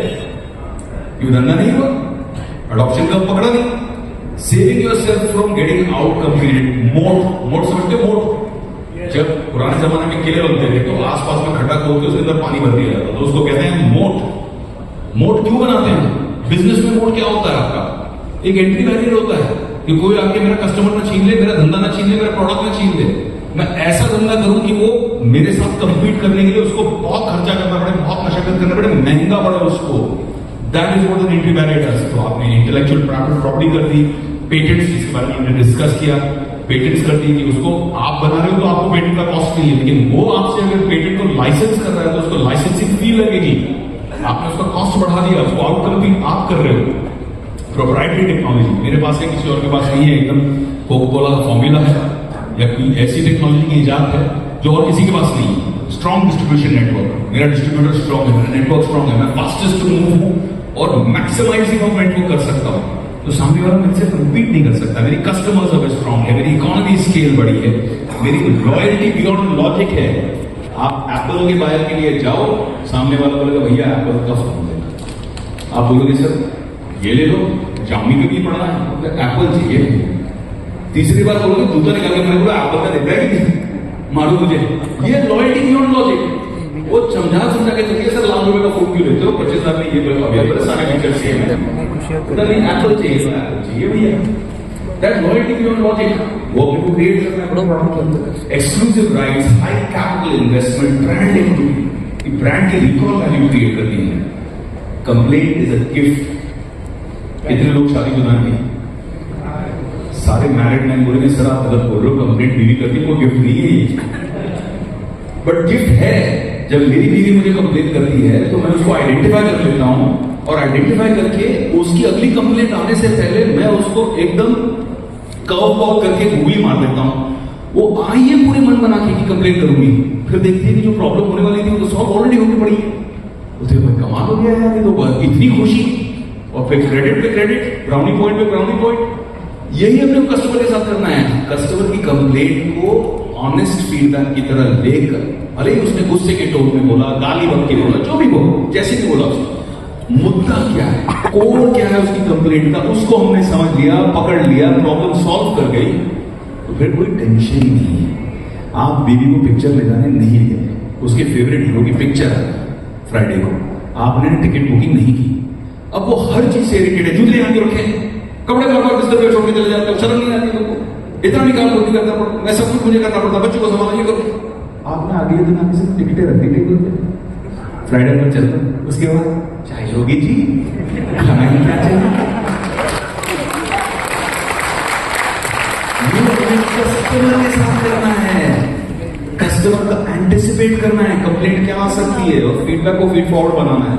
क्यों धंधा नहीं हुआ, अडॉप्शन कर्व पकड़ा नहीं। Saving yourself from getting out completed. मोट समझते हो? मोट, जब पुराने जमाने में किले बनते थे तो आसपास में खड्डा खोद के उसके अंदर पानी भर दिया जाता, तो उसको कहते हैं मोट। मोट क्यों बनाते हैं? बिजनेस में मोट क्या होता है आपका? एक एंट्री बैरियर होता है कि कोई आके मेरा कस्टमर ना छीन ले, मेरा धंधा ना छीन ले, मेरा प्रोडक्ट ना छीन ले। मैं ऐसा धंधा करूं कि वो मेरे साथ कंपीट करने के लिए उसको बहुत खर्चा करना पड़े, बहुत मशक्कत करना पड़े, महंगा पड़े उसको, that is what an entry barrier does. तो आपने इंटेलेक्चुअल प्रॉपर्टी कर दी, पेटेंट्स जिसके बारे में हमने डिस्कस किया, पेटेंट्स कर दी कि उसको आप बना रहे हो तो आपको पेटेंट का कॉस्ट नहीं है, लेकिन वो आपसे अगर पेटेंट को लाइसेंस कर रहा है तो उसको लाइसेंसिंग फी लगेगी। आपने उसका कॉस्ट बढ़ा दिया, उसको आउट कम्पीट आप कर रहे हो। प्रोप्राइटरी टेक्नोलॉजी मेरे पास है, किसी और के पास नहीं है, एकदम कोका-कोला का फॉर्मूला है या कोई ऐसी टेक्नोलॉजी की इजाद है जो और किसी के पास नहीं है। स्ट्रॉन्ग डिस्ट्रीब्यूशन नेटवर्क, मेरा डिस्ट्रीब्यूटर स्ट्रॉन्ग है, मेरा नेटवर्क स्ट्रॉन्ग है, मैं फास्टेस्ट टू मूव हूं और मैक्सिमाइजिंग ऑफ नेटवर्क कर सकता हूं, तो सामने वाला मुझसे कम्पीट नहीं कर सकता। मेरी कस्टमर्स अब स्ट्रॉन्ग है, मेरी इकोनॉमी स्केल बड़ी है, मेरी लॉयल्टी बियॉन्ड लॉजिक है। आप एप्पल के बायर के लिए जाओ, सामने वाला बोलेगा भैया एप्पल का फोन लेना, आप बोलोगे सर ये ले लो, जामी पे भी पढ़ना है, एप्पल चाहिए। तीसरी बार बोलोगे जूता निकाल के, मैंने बोला एप्पल का देता है कि मालूम मुझे, ये लॉयल्टी बियॉन्ड लॉजिक। वो समझा के चलिए सर लाख रुपए का फोन क्यों लेते हो, 25,000 में ये अवेलेबल सारे फीचर्स सेम है, नहीं एप्पल चाहिए तो एप्पल चाहिए भैया। दैट लॉयल्टी बियॉन्ड लॉजिक वो अपने को क्रिएट करना है। Exclusive rights, high capital investment, brand equity, brand की रिकॉल वैल्यू क्रिएट करती है। Complaint is a gift. कितने लोग शादीशुदा हैं? सारे मैरिड मैन बोलेंगे सर आप गलत बोल रहे हो, कंप्लेंट बीवी करती कोई गिफ्ट नहीं है ये, बट गिफ्ट है। जब मेरी बीवी मुझे कंप्लेंट करती है तो मैं उसको आइडेंटिफाई कर लेता हूं और आइडेंटिफाई करके उसकी अगली कंप्लेंट आने से पहले मैं उसको एकदम कर्व बॉल करके गोली मार देता हूं। वो आई है पूरे मन बना के कि कंप्लेंट करूंगी, फिर देखती है कि जो प्रॉब्लम होने वाली थी वो तो सॉल्व ऑलरेडी होके पड़ी है। उसे भाई कमाल हो गया यार, ये तो इतनी खुशी, और फिर क्रेडिट पे क्रेडिट, ब्राउनी पॉइंट पे ब्राउनी पॉइंट। यही अपने कस्टमर के साथ करना है। कस्टमर की कंप्लेंट को ऑनेस्ट फीडबैक की तरह लेकर, भले ही उसने गुस्से के टोन में बोला, गाली बक के बोला, जो भी बोला, जैसे भी बोला, मुद्दा क्या है, कोर क्या है उसकी कंप्लेंट का, उसको हमने समझ लिया, पकड़ लिया, प्रॉब्लम सॉल्व कर गई, तो फिर कोई टेंशन ही नहीं है। आप बीवी को पिक्चर ले जाने नहीं गए, उसके फेवरेट हीरो की पिक्चर है फ्राइडे को, आपने टिकट बुकिंग नहीं की, अब वो हर चीज से इरिटेट है। जूते आके रखे, कपड़े बार बिस्तर पे छोड़ के चले जाते हो, शर्म नहीं आती लोगों को, इतना भी काम नहीं करना पड़ता, मैं सब कुछ मुझे करना पड़ता, बच्चों को संभालना, ये करो। आपने अगले दिन आके सिर्फ टिकटें रख दी टेबल पे, फ्राइडे पर चलता, उसके बाद चाय होगी जी, खाना ही क्या चाहिए। कस्टमर के साथ करना है, कस्टमर का एंटिसिपेट करना है, कंप्लेंट क्या आ सकती है और फीडबैक को फीड फॉरवर्ड बनाना है।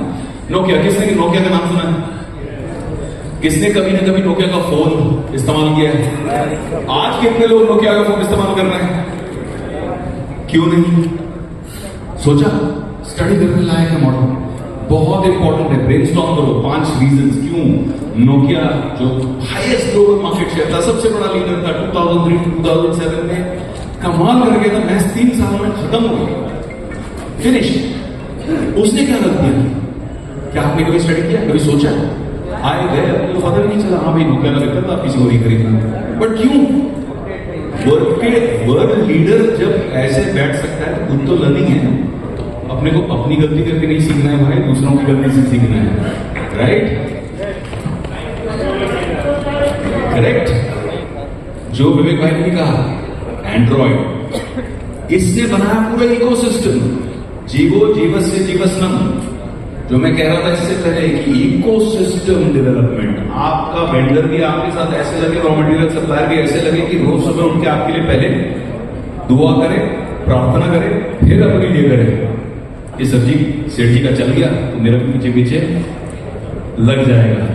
नोकिया, किसने नोकिया का नाम सुना है? किसने कभी ना कभी नोकिया का फोन इस्तेमाल किया है? आज कितने लोग नोकिया का फोन इस्तेमाल कर रहे हैं? क्यों नहीं सोचा? स्टडी करने लायक है मॉडल, बहुत इंपॉर्टेंट है, ब्रेनस्टॉर्म करो 5 रीजंस क्यों नोकिया जो हाईएस्ट ग्लोबल मार्केट शेयर था, सबसे बड़ा लीडर था 2003 to 2007 में, कमाल कर गया था, मैच 3 सालों में खत्म हो गया, फिनिश। उसने क्या गलत किया? क्या आपने कभी स्टडी किया, कभी सोचा? आए गए, तो पता नहीं चला, हाँ भाई नोकिया का लगता था, किसी को नहीं खरीदना, बट क्यों? वर्ल्ड लीडर जब ऐसे बैठ सकता है तो खुद तो लर्निंग है। अपने को अपनी गलती करके नहीं सीखना है भाई, दूसरों की गलती से सीखना है, राइट? करेक्ट। जो विवेक भाई ने कहा एंड्रॉइड, इसने बनाया पूरा इकोसिस्टम, जीवो जीवस्य जीवस्नम, जो मैं कह रहा था इससे पहले कि इकोसिस्टम डेवलपमेंट। आपका वेंडर भी आपके साथ ऐसे लगे, रॉ मटेरियल सप्लायर भी ऐसे लगे कि रोज सुबह उठ के आपके लिए पहले दुआ करे, प्रार्थना करे, फिर अपने लिए करे। ये सब्जी सेठ जी का चल गया तो मेरा भी पीछे पीछे लग जाएगा।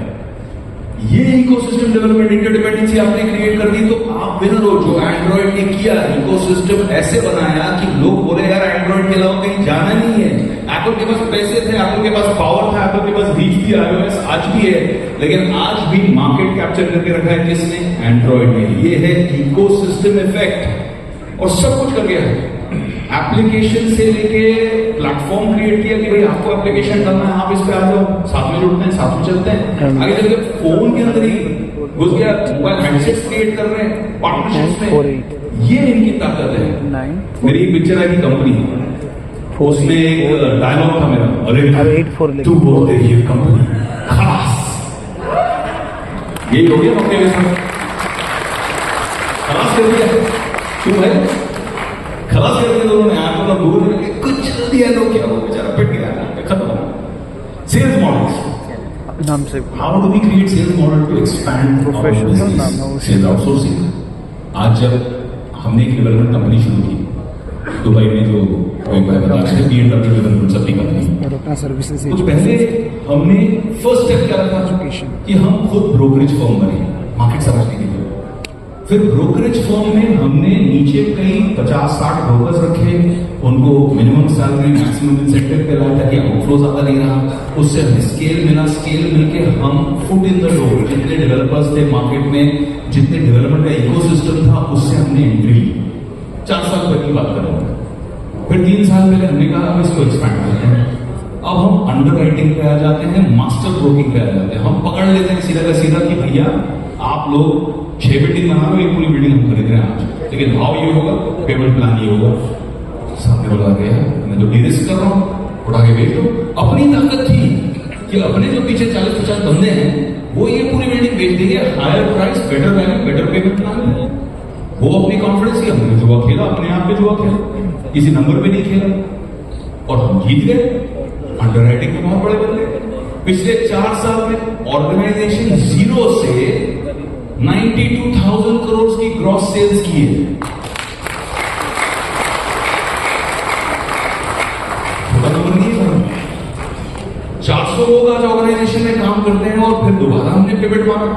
ये इकोसिस्टम डेवलपमेंट, इंटरडिपेंडेंसी आपने क्रिएट कर दी तो आप विनर हो। जो एंड्रॉइड ने किया, इकोसिस्टम ऐसे बनाया कि लोग बोले यार एंड्रॉइड के अलावा कहीं जाना नहीं है। एप्पल के पास पैसे थे, एप्पल के पास पावर था, एप्पल के पास रीच भी, iOS आज भी है, लेकिन आज भी मार्केट कैप्चर करके रखा है किसने? एंड्रॉइड ने। ये है इकोसिस्टम इफेक्ट, और सब कुछ कर गया है। एप्लीकेशन से लेके प्लेटफॉर्म क्रिएट किया कि भाई आपको एप्लीकेशन करना है, आप इस पे आ जाओ, साथ में जुड़ते हैं, साथ में चलते हैं। आगे चलकर फोन के अंदर ही घुस गया, मोबाइल हैंडसेट्स क्रिएट कर रहे हैं पार्टनरशिप्स में। ये इनकी ताकत है। मेरी एक पिक्चर आई थी कंपनी, उसमें एक डायलॉग था मेरा, अरे तू बोलते ये कंपनी खास, यही हो गया मौके के साथ, खलास कर दिया। क्यों भाई खलास कर दिया? दोनों ने आंखों का दूर कुछ दिया, लोग क्या वो बेचारा पिट गया, खत्म। सेल्स मॉडल्स, नाम से How do we create sales model to expand our Professional business? नाम है वो। Sales outsourcing. आज जब हमने एक डेवलपमेंट कंपनी शुरू की दुबई में, जो एक बार बता रहे थे, BMW डेवलपमेंट अपनी कंपनी, और अपना सर्विसेज तो पहले हमने फर्स्ट स्टेप क्या रखा कि हम खुद ब्रोकरेज फर्म बने, मार्केट समझने के लिए। फिर ब्रोकरेज फर्म में हमने नीचे कई 50-60 ब्रोकर्स रखे, उनको मिनिमम सैलरी मैक्सिमम इंसेंटिव पे लाया ताकि आउटफ्लो ज्यादा नहीं रहा। उससे हमें स्केल मिला, स्केल मिलके हम फुट इन द डोर, जितने डेवलपर्स थे मार्केट में, जितने डेवलपमेंट का इकोसिस्टम था, उससे हमने एंट्री ली। 4 साल पहले की बात कर रहा हूं। फिर 3 साल पहले हमने कहा हम इसको एक्सपैंड करते हैं। अब हम अंडर राइटिंग पे आ जाते हैं, मास्टर ब्रोकिंग पे आ जाते हैं। हम पकड़ लेते हैं सीधा का सीधा कि भैया आप लोग 6 बिल्डिंग बना लो, एक पूरी बिल्डिंग हम खरीद रहे हैं आज, लेकिन भाव ये होगा, पेमेंट प्लान ये होगा। सामने बोला गया मैं तो डिरिस्क कर रहा हूं, उठा के बेच दो। अपनी ताकत थी कि अपने जो पीछे 40-50 बंदे हैं वो ये पूरी बिल्डिंग बेच देंगे, higher price, better value, better payment plan. वो अपनी कॉन्फिडेंस की, हमने जुआ खेला, अपने आप पे जुआ खेला, किसी नंबर पे नहीं खेला और हम जीत गए। अंडर राइटिंग में बहुत बड़े बन गए। पिछले 4 साल में ऑर्गेनाइजेशन जीरो से 92,000 करोड़ की ग्रॉस सेल्स की है। छोटा नंबर नहीं है। 400 लोग आज ऑर्गेनाइजेशन में काम करते हैं और फिर दोबारा हमने पिवट मारा।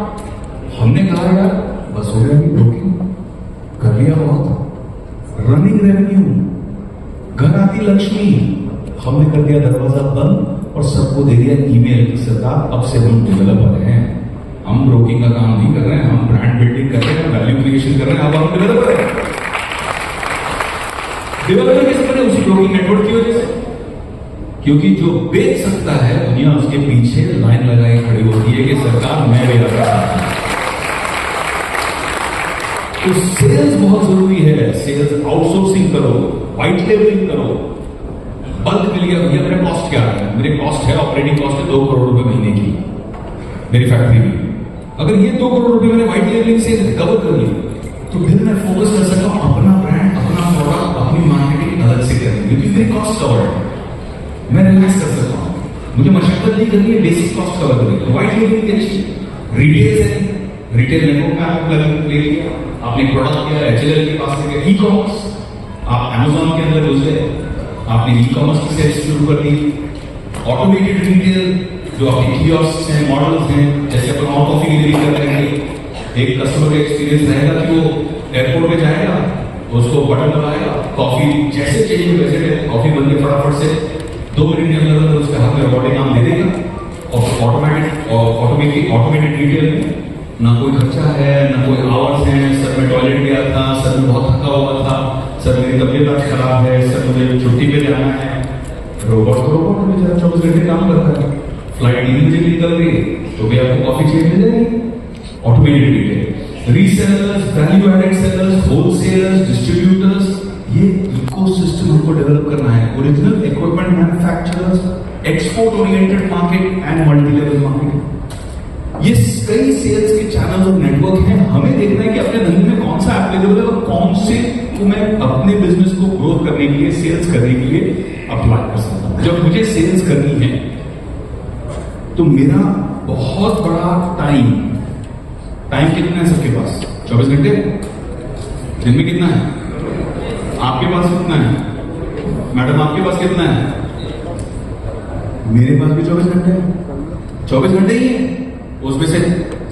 हमने कहा यार बस हो गया, ब्रोकिंग कर लिया, बहुत रनिंग रेवेन्यू, घर आती लक्ष्मी, हमने कर दिया दरवाजा बंद और सबको दे दिया ईमेल की सरकार अब से हम डेवलपर हैं, हम ब्रोकिंग का काम नहीं कर रहे हैं, हम ब्रांड बिल्डिंग कर रहे हैं, वैल्यू क्रिएशन कर रहे हैं, अब हम डेवलपर हैं। डेवलपर कैसे बने? उसी ब्रोकिंग नेटवर्क की वजह से, क्योंकि जो बेच सकता है दुनिया उसके पीछे लाइन लगाई खड़ी होती है कि सरकार मैं भी रखा हूं। तो सेल्स बहुत जरूरी है। सेल्स आउटसोर्सिंग करो, व्हाइट लेबलिंग करो। बल्क मिल गया भैया, मेरा कॉस्ट क्या है? मेरे कॉस्ट है, ऑपरेटिंग कॉस्ट है 2 करोड़ रुपए महीने की मेरी फैक्ट्री में। अगर ये 2 करोड़ रुपए मैंने व्हाइट लेबलिंग से कवर कर ली तो फिर मैं फोकस कर सकता हूं अपना ब्रांड, अपना प्रोडक्ट, अपनी मार्केटिंग अलग से करनी, क्योंकि मेरी कॉस्ट कवर है, मैं रिलैक्स कर सकता हूं, मुझे मशक्कत नहीं करनी है, बेसिक कॉस्ट कवर करनी है। व्हाइट लेबलिंग कैसी रिटेल है, रिटेल नेटवर्क में आपने प्लग ले लिया, आपने प्रोडक्ट किया, HLL के पास से ई कॉमर्स, आप अमेजोन के अंदर घुस गए, आपने ई कॉमर्स की सेल्स शुरू कर दी। ऑटोमेटेड रिटेल जो आपके कियोस्क हैं, मॉडल्स हैं, जैसे अपन और कॉफी डिलीवरी कर रहे हैं, एक कस्टमर का एक्सपीरियंस रहेगा कि वो एयरपोर्ट पे जाएगा, उसको बटन दबाएगा, कॉफी जैसे चाहिए वैसे कॉफी बन के फटाफट से 2 मिनट के अंदर उसके हाथ में रोबोटिक नाम दे देगा। और ऑटोमेटेड रिटेल में ना कोई खर्चा है, ना कोई आवर्स हैं। सर मैं टॉयलेट गया था, सर मैं बहुत थका हुआ था, सर मेरी तबीयत आज खराब है, सर मुझे छुट्टी पे जाना है। रोबोट तो रोबोट में 24 घंटे काम करता है। फ्लाइट 3 बजे की निकल रही तो भी आपको कॉफी चाहिए मिल जाएगी। Automated retail, resellers, value added sellers, wholesalers, distributors, ये इकोसिस्टम हमको डेवलप करना है। Original equipment manufacturers, export oriented market and multi level market, ये कई सेल्स के चैनल और नेटवर्क हैं। हमें देखना है कि अपने धंधे में कौन सा एप्लीकेबल है और कौन से को मैं अपने बिजनेस को ग्रोथ करने के लिए, सेल्स करने के लिए अप्लाई कर सकता हूं। जब मुझे सेल्स करनी है तो मेरा बहुत बड़ा टाइम कितना है सबके पास? 24 घंटे। दिन में कितना है? आपके पास कितना है? मैडम आपके पास कितना है? मेरे पास भी 24 घंटे है। 24 घंटे ही है, उसमें से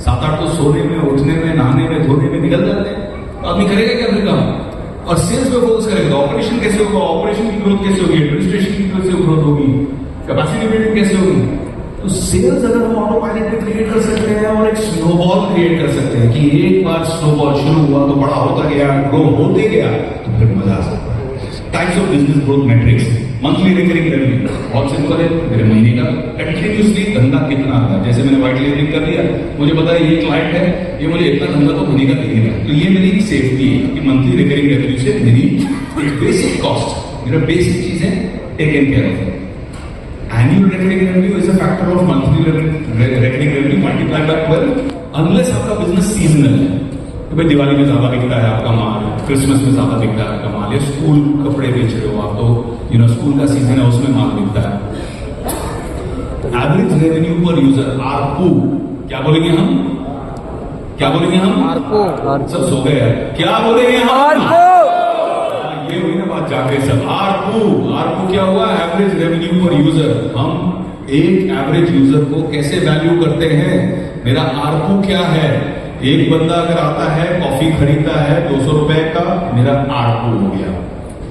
7-8 तो सोने में, उठने में, नहाने में, धोने में निकल जाते हैं। तो आदमी करेगा क्या फिर काम? और सेल्स पे फोकस करेगा तो ऑपरेशन कैसे होगा, ऑपरेशन की ग्रोथ कैसे होगी, एडमिनिस्ट्रेशन की कैसे ग्रोथ होगी, कैपेसिटी बिल्डिंग कैसे होगी। तो सेल्स अगर हम ऑटो पायलट पे क्रिएट कर सकते हैं और एक स्नोबॉल क्रिएट कर सकते हैं कि एक बार स्नोबॉल शुरू हुआ तो बड़ा होता गया, ग्रो होते गया, तो फिर मजा आ सकता है। Types of business growth matrix, monthly recurring revenue बहुत सिंपल है, मेरे महीने का कंटिन्यूसली धंधा कितना आता है। जैसे मैंने व्हाइट लेबलिंग कर दिया, मुझे पता है ये क्लाइंट है, ये मुझे इतना धंधा तो महीने का देगा, तो ये मेरी सेफ्टी है कि मंथली रिकरिंग रेवेन्यू से मेरी बेसिक कॉस्ट, मेरा बेसिक चीजें टेकन केयर ऑफ है। Annual recurring revenue is a factor of monthly recurring revenue multiplied by 12 unless आपका बिजनेस सीजनल है। तो भाई दिवाली में ज्यादा बिकता है आपका माल, क्रिसमस में ज्यादा बिकता है आपका माल, या स्कूल कपड़े बेच रहे हो आप तो स्कूल का सीजन है उसमें माल बिकता है। एवरेज रेवेन्यू पर यूजर, आरपू। क्या बोलेंगे हम? क्या बोलेंगे हम? आरपू। सब सो गए यार। क्या बोलेंगे हम? आरपू। ये हुई ना बात, जाके सब आरपू। आरपू क्या हुआ? एवरेज रेवेन्यू पर यूजर। हम एक एवरेज यूजर को कैसे वैल्यू करते हैं? मेरा आरपू क्या है? एक बंदा अगर आता है, कॉफी खरीदता है 200 रुपए का, मेरा आरपू हो गया।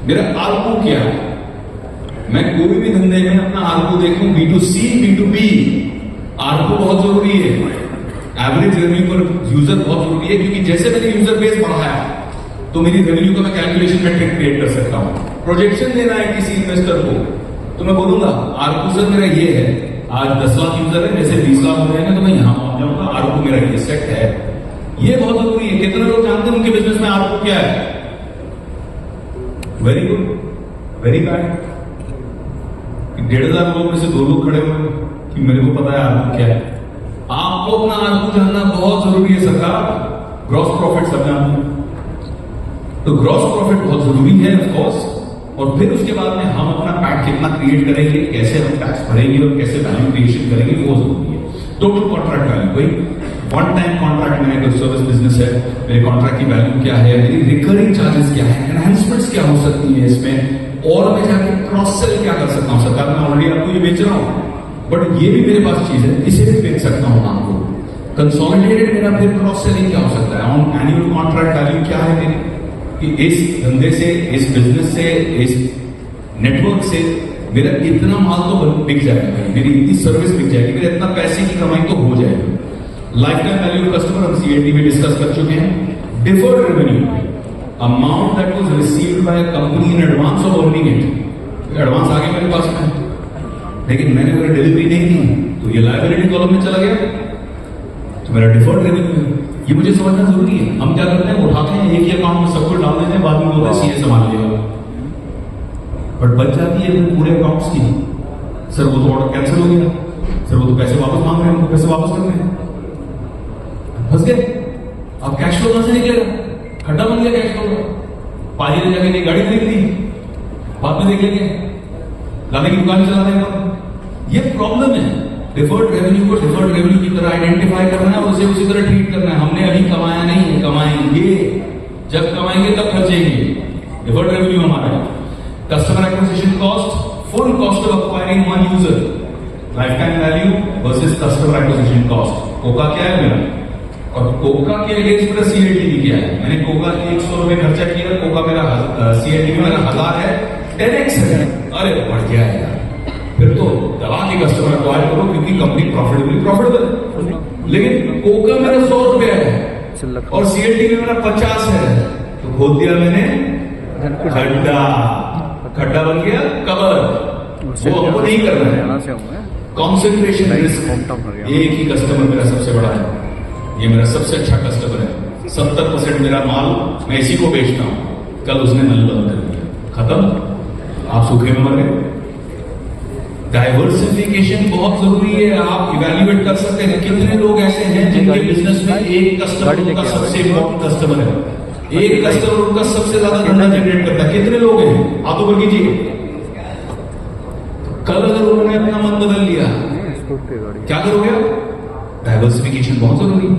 मेरा आरपू क्या है? मैं कोई भी धंधे में अपना आरपू देखूं, B2C, B2B, आरपू बहुत जरूरी है। एवरेज रेवेन्यू पर यूजर बहुत जरूरी है, क्योंकि जैसे मैंने यूजर बेस बढ़ाया तो मेरी रेवेन्यू का मैं कैलकुलेशन मैट्रिक क्रिएट कर सकता हूं। प्रोजेक्शन देना है किसी इन्वेस्टर को, तो मैं बोलूंगा आरपू सर मेरा ये है, आज 10 लाख यूजर है, जैसे 20 लाख हो जाएंगे तो मैं यहां पहुंच जाऊंगा, आरपू मेरा ये सेट है। ये बहुत जरूरी है। कितने लोग जानते हैं उनके बिजनेस में आरपू क्या है? Very good, very bad. 1,500 लोग में से 2 लोग खड़े हुए कि मेरे को पता है आरपू क्या है। आपको अपना आरपू जानना बहुत जरूरी है सरकार। ग्रॉस प्रॉफिट सब जानते हैं, तो ग्रॉस प्रॉफिट बहुत जरूरी है ऑफ कोर्स। और फिर उसके बाद में हम अपना पैट कितना क्रिएट करेंगे, कैसे हम टैक्स भरेंगे और कैसे वैल्यू क्रिएशन करेंगे, वो जरूरी है। टोटल कॉन्ट्रैक्ट वैल्यू, भाई वन टाइम कॉन्ट्रैक्ट में कोई सर्विस बिजनेस है, मेरे कॉन्ट्रैक्ट की वैल्यू क्या है, मेरी रिकरिंग चार्जेस क्या है, एनहांसमेंट्स क्या हो सकती है इसमें, और मैं जाके क्रॉस सेल क्या कर सकता हूं। सरकार मैं ऑलरेडी आपको ये बेच रहा हूं, बट ये भी मेरे पास चीज है, इसे भी बेच सकता हूं आपको। कंसोलिडेटेड मेरा फिर क्रॉस सेलिंग क्या हो सकता है, ऑन एनुअल कॉन्ट्रैक्ट वैल्यू क्या है मेरी, कि इस धंधे से, इस बिजनेस से, इस नेटवर्क से मेरा इतना माल तो बिक जाएगा, मेरी इतनी सर्विस बिक जाएगी, मेरे इतना पैसे की कमाई तो हो जाएगी। लाइफ टाइम वैल्यू कस्टमर हम सीएटी में डिस्कस कर चुके हैं। Deferred revenue, amount that was received by company in advance of earning it. Advance आ गया मेरे पास में, लेकिन मैंने अगर डिलीवरी नहीं की तो ये लायबिलिटी कॉलम में चला गया, तो मेरा डिफर्ड रेवेन्यू है। ये मुझे समझना जरूरी है। हम क्या करते हैं, उठाते हैं एक ही अकाउंट में सब कुछ डाल देते हैं, बाद में बोलते हैं सीए संभाल लिया, बट बच जाती है फिर पूरे अकाउंट्स की। सर वो तो ऑर्डर कैंसिल हो गया, सर वो तो पैसे वापस मांग रहे हैं, हमको पैसे वापस करने हैं, फंस गए। अब कैश फ्लो कहां से निकलेगा? खड्डा बन गया कैश फ्लो। पाजी ने जाके नई गाड़ी खरीद ली, बाद में देख लेंगे, गाने की दुकान चला देंगे। ये प्रॉब्लम है। डिफर्ड रेवेन्यू को डिफर्ड रेवेन्यू की तरह आइडेंटिफाई करना है और उसे उसी तरह ट्रीट करना है। हमने अभी कमाया नहीं है, कमाएंगे, जब कमाएंगे तब खर्चेंगे। डिफर्ड रेवेन्यू हमारा है। Customer acquisition cost, full cost of acquiring one user, life time value versus customer acquisition cost. Coca क्या है मेरा, और कोका के अगेंस्ट मेरा सीएलटीवी क्या है? मैंने कोका के 100 रुपए खर्चा किया, कोका मेरा सीएलटीवी मेरा 1000 है, 10x है। अरे बढ़ गया है यार, फिर तो दवा के कस्टमर अक्वायर करो, क्योंकि कंपनी प्रॉफिटेबल है। लेकिन कोका मेरा 100 रुपया है और सीएलटीवी मेरा 50 है, तो खोद दिया मैंने खड्डा, खड्डा बन गया कवर। वो हमको नहीं करना है। कॉन्सेंट्रेशन रिस्क, एक ही कस्टमर मेरा सबसे बड़ा है, ये मेरा सबसे अच्छा कस्टमर है। 70% मेरा माल मैं इसी को बेचता हूं, कल उसने नल बंद कर दिया, खत्म, आप सूखे में मर गए। डाइवर्सिफिकेशन बहुत जरूरी है। आप इवेल्युएट कर सकते हैं कितने लोग ऐसे हैं जिनके बिजनेस में एक कस्टमर उनका सबसे इंपॉर्टेंट कस्टमर है, एक कस्टमर उनका सबसे ज्यादा धंधा जनरेट करता है। कितने लोग हैं, आप ऊपर कीजिए। कल अगर उन्होंने अपना मन बदल लिया, क्या करोगे? डाइवर्सिफिकेशन बहुत जरूरी है।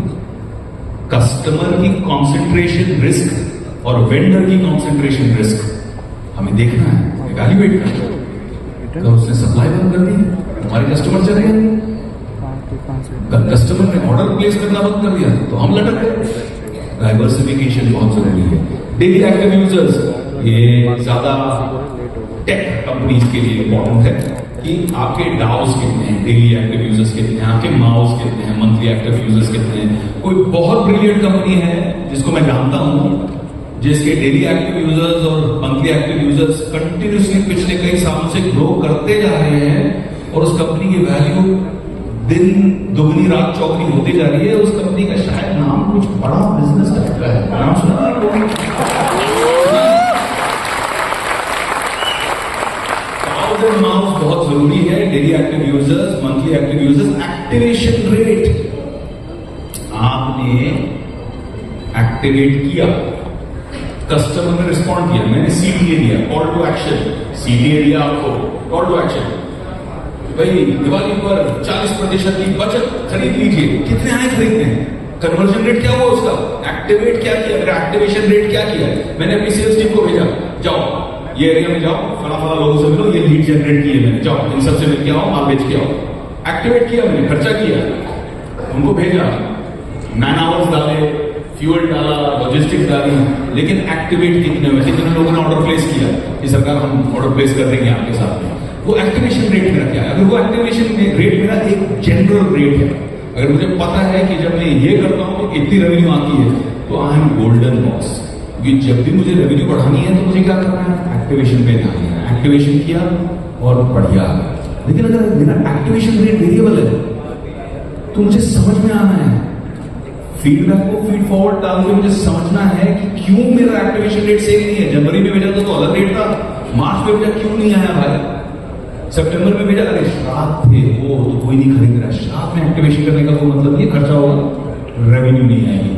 कस्टमर की कॉन्सेंट्रेशन रिस्क और वेंडर की कॉन्सेंट्रेशन रिस्क हमें देखना है, इवेल्युएट करना है। तो उसने सप्लाई बंद कर दी, हमारे कस्टमर चले गए। कस्टमर ने ऑर्डर प्लेस करना बंद कर दिया तो हम लटक गए। डाइवर्सिफिकेशन बहुत जरूरी है। डेली एक्टिव यूजर्स, ये ज्यादा टेक कंपनीज के लिए इंपॉर्टेंट है कि आपके डाउस कितने हैं, डेली एक्टिव यूजर्स कितने हैं, आपके माउस कितने हैं, मंथली एक्टिव यूजर्स कितने हैं। कोई बहुत ब्रिलियंट कंपनी है जिसको मैं जानता हूं, जिसके डेली एक्टिव यूजर्स और मंथली एक्टिव यूजर्स कंटिन्यूसली पिछले कई सालों से ग्रो करते जा रहे हैं और उस कंपनी की वैल्यू दिन दुगनी रात चौगनी होती जा रही है। उस कंपनी का शायद नाम कुछ बड़ा बिजनेस टाइप का है, नाम सुना है लोगों ने? माउस बहुत जरूरी है। Daily active users, monthly active users, activation rate, आपने एक्टिवेट किया, कस्टमर ने रिस्पॉन्ड किया, मैंने सीडीए दिया, कॉल टू एक्शन, सीडीए दिया आपको, कॉल टू एक्शन, भाई दिवाली पर 40% की बचत खरीद लीजिए, कितने आए खरीदने हैं? कन्वर्जन रेट क्या हुआ उसका? एक्टिवेट क्या किया? मेरा एक्टिवेशन रेट क्या किया? मैंने अपनी सेल्स टीम को भेजा, जाओ ये एरिया में जाओ, फला फला लोगों से मिलो, ये लीड जनरेट किए मैंने, जाओ इन सबसे मिल के आओ, माल बेच के आओ। एक्टिवेट किया मैंने, खर्चा किया, उनको भेजा, मैन आवर्स डाले, फ्यूल डाला, लॉजिस्टिक्स डाली, लेकिन एक्टिवेट कितने हुए? कितने लोगों ने ऑर्डर प्लेस किया कि सरकार हम ऑर्डर प्लेस कर देंगे आपके साथ में? वो एक्टिवेशन रेट मेरा क्या है? अगर वो एक्टिवेशन रेट मेरा एक जनरल रेट है, अगर मुझे पता है कि जब मैं ये करता हूं तो इतनी रेवेन्यू आती है, तो आई एम गोल्डन बॉस। क्योंकि जब भी मुझे रेवेन्यू बढ़ानी है तो मुझे क्या करना है? एक्टिवेशन पे ध्यान देना है। एक्टिवेशन किया और बढ़िया। लेकिन अगर मेरा एक्टिवेशन रेट वेरिएबल है तो मुझे समझ में आना है, फीडबैक को फीड फॉरवर्ड डाल के मुझे समझना है कि क्यों मेरा एक्टिवेशन रेट सेम नहीं है। जनवरी में भेजा तो अलग रेट था, मार्च में भेजा क्यों नहीं आया भाई? सितंबर में भेजा, अरे श्राद्ध थे वो तो कोई नहीं खरीद रहा। श्राद्ध में एक्टिवेशन करने का कोई मतलब नहीं, खर्चा होगा, रेवेन्यू नहीं आएगी।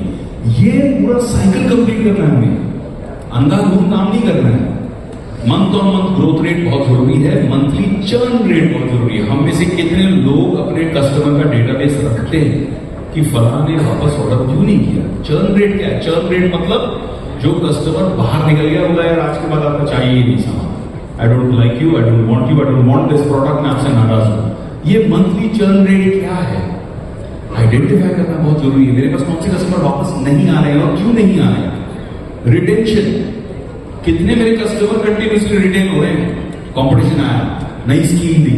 ये पूरा साइकिल कंप्लीट करना है हमें, अंधाधुंध काम नहीं करना है। Month on month growth rate बहुत जरूरी है, मंथली चर्न रेट बहुत जरूरी है। हम में से कितने लोग अपने कस्टमर का डेटाबेस रखते हैं कि फलां ने वापस ऑर्डर क्यों नहीं किया? चर्न रेट क्या है? चर्न रेट मतलब जो कस्टमर बाहर निकल गया, बोला यार आज के बाद आपको चाहिए ही नहीं सामान, I don't like you, I don't want you, I don't want this product, मैं आपसे नाराज हूं। ये मंथली चर्न रेट क्या है? आइडेंटिफाई करना बहुत जरूरी है। मेरे पास कौन से कस्टमर वापस नहीं आ रहे हैं और क्यों नहीं आ रहे हैं? रिटेंशन, कितने मेरे कस्टमर कंटिन्यूसली रिटेन हो रहे हैं? कंपटीशन आया, नई स्कीम दी,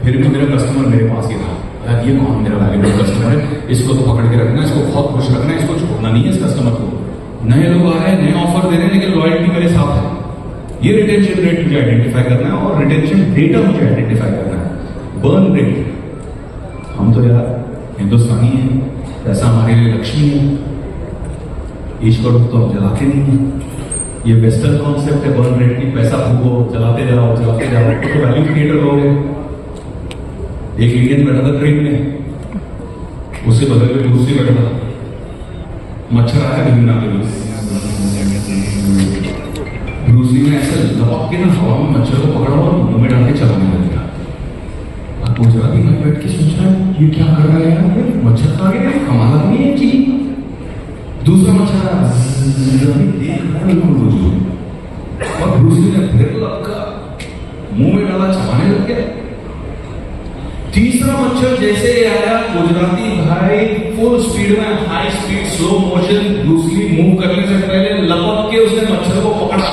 फिर भी मेरा कस्टमर मेरे पास ही रहा। यार ये कौन मेरा वैल्यूएबल कस्टमर है, इसको तो पकड़ के रखना, इसको बहुत खुश रखना है, इसको छोड़ना नहीं है इस कस्टमर को। नए लोग आ रहे हैं, नए ऑफर दे रहे हैं, लेकिन लॉयल्टी मेरे साथ है। ये रिटेंशन रेट मुझे आइडेंटिफाई करना है और रिटेंशन डेटा मुझे आइडेंटिफाई करना है। बर्न रेट, हम तो यार हिंदुस्तानी है, पैसा हमारे लिए लक्ष्मी है, ईश्वर को तो हम जलाते नहीं है। ये वेस्टर्न कॉन्सेप्ट है बर्न रेट की, पैसा फूको, चलाते जाओ चलाते जाओ, तो वैल्यू क्रिएटर लोग हैं। एक इंडियन बैठा था ट्रेन में, उससे बदल में दूसरी बैठा था, मच्छर आया भिगना के ब्रूसी ने ऐसे लपक के ना हवा में मच्छर को पकड़ा और मुंह में डाल के चलाने लगा। अब गुजराती में बैठ के सोच रहा है ये क्या कर रहा है यार, मच्छर खा गया, कमाल नहीं है चीज। दूसरा मच्छर और ब्रूसी ने फिर लपका, मुंह में डाला, चबाने लग गया। तीसरा मच्छर जैसे आया, गुजराती भाई फुल स्पीड में, high speed slow motion, Bruce Lee move करने से पहले लपक के उसने मच्छर को पकड़ा,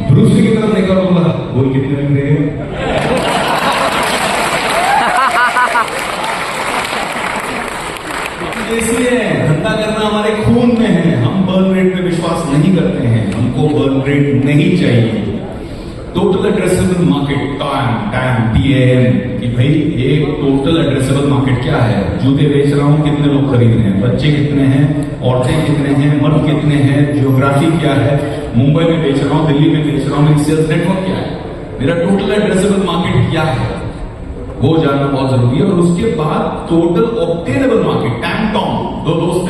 ब्रूसली की तरफ देखा और बोला बोल कितने मिल रहे हैं? इसलिए धंधा करना हमारे खून में है। हम बर्न रेट में विश्वास नहीं करते हैं, हमको बर्न रेट नहीं चाहिए। टोटल एड्रेसेबल मार्केट, TAM, कि भाई एक टोटल एड्रेसेबल मार्केट क्या है? जूते बेच रहा हूं, कितने लोग खरीद रहे हैं? बच्चे कितने हैं? औरतें कितने हैं? मर्द कितने हैं? ज्योग्राफी क्या है? मुंबई में बेच रहा हूं, दिल्ली में बेच रहा हूं, मेरी सेल्स नेटवर्क क्या है? मेरा टोटल एड्रेसेबल मार्केट क्या है? वो जानना बहुत जरूरी है। और उसके बाद टोटल ऑब्टेनेबल मार्केट, TAM, दो दोस्त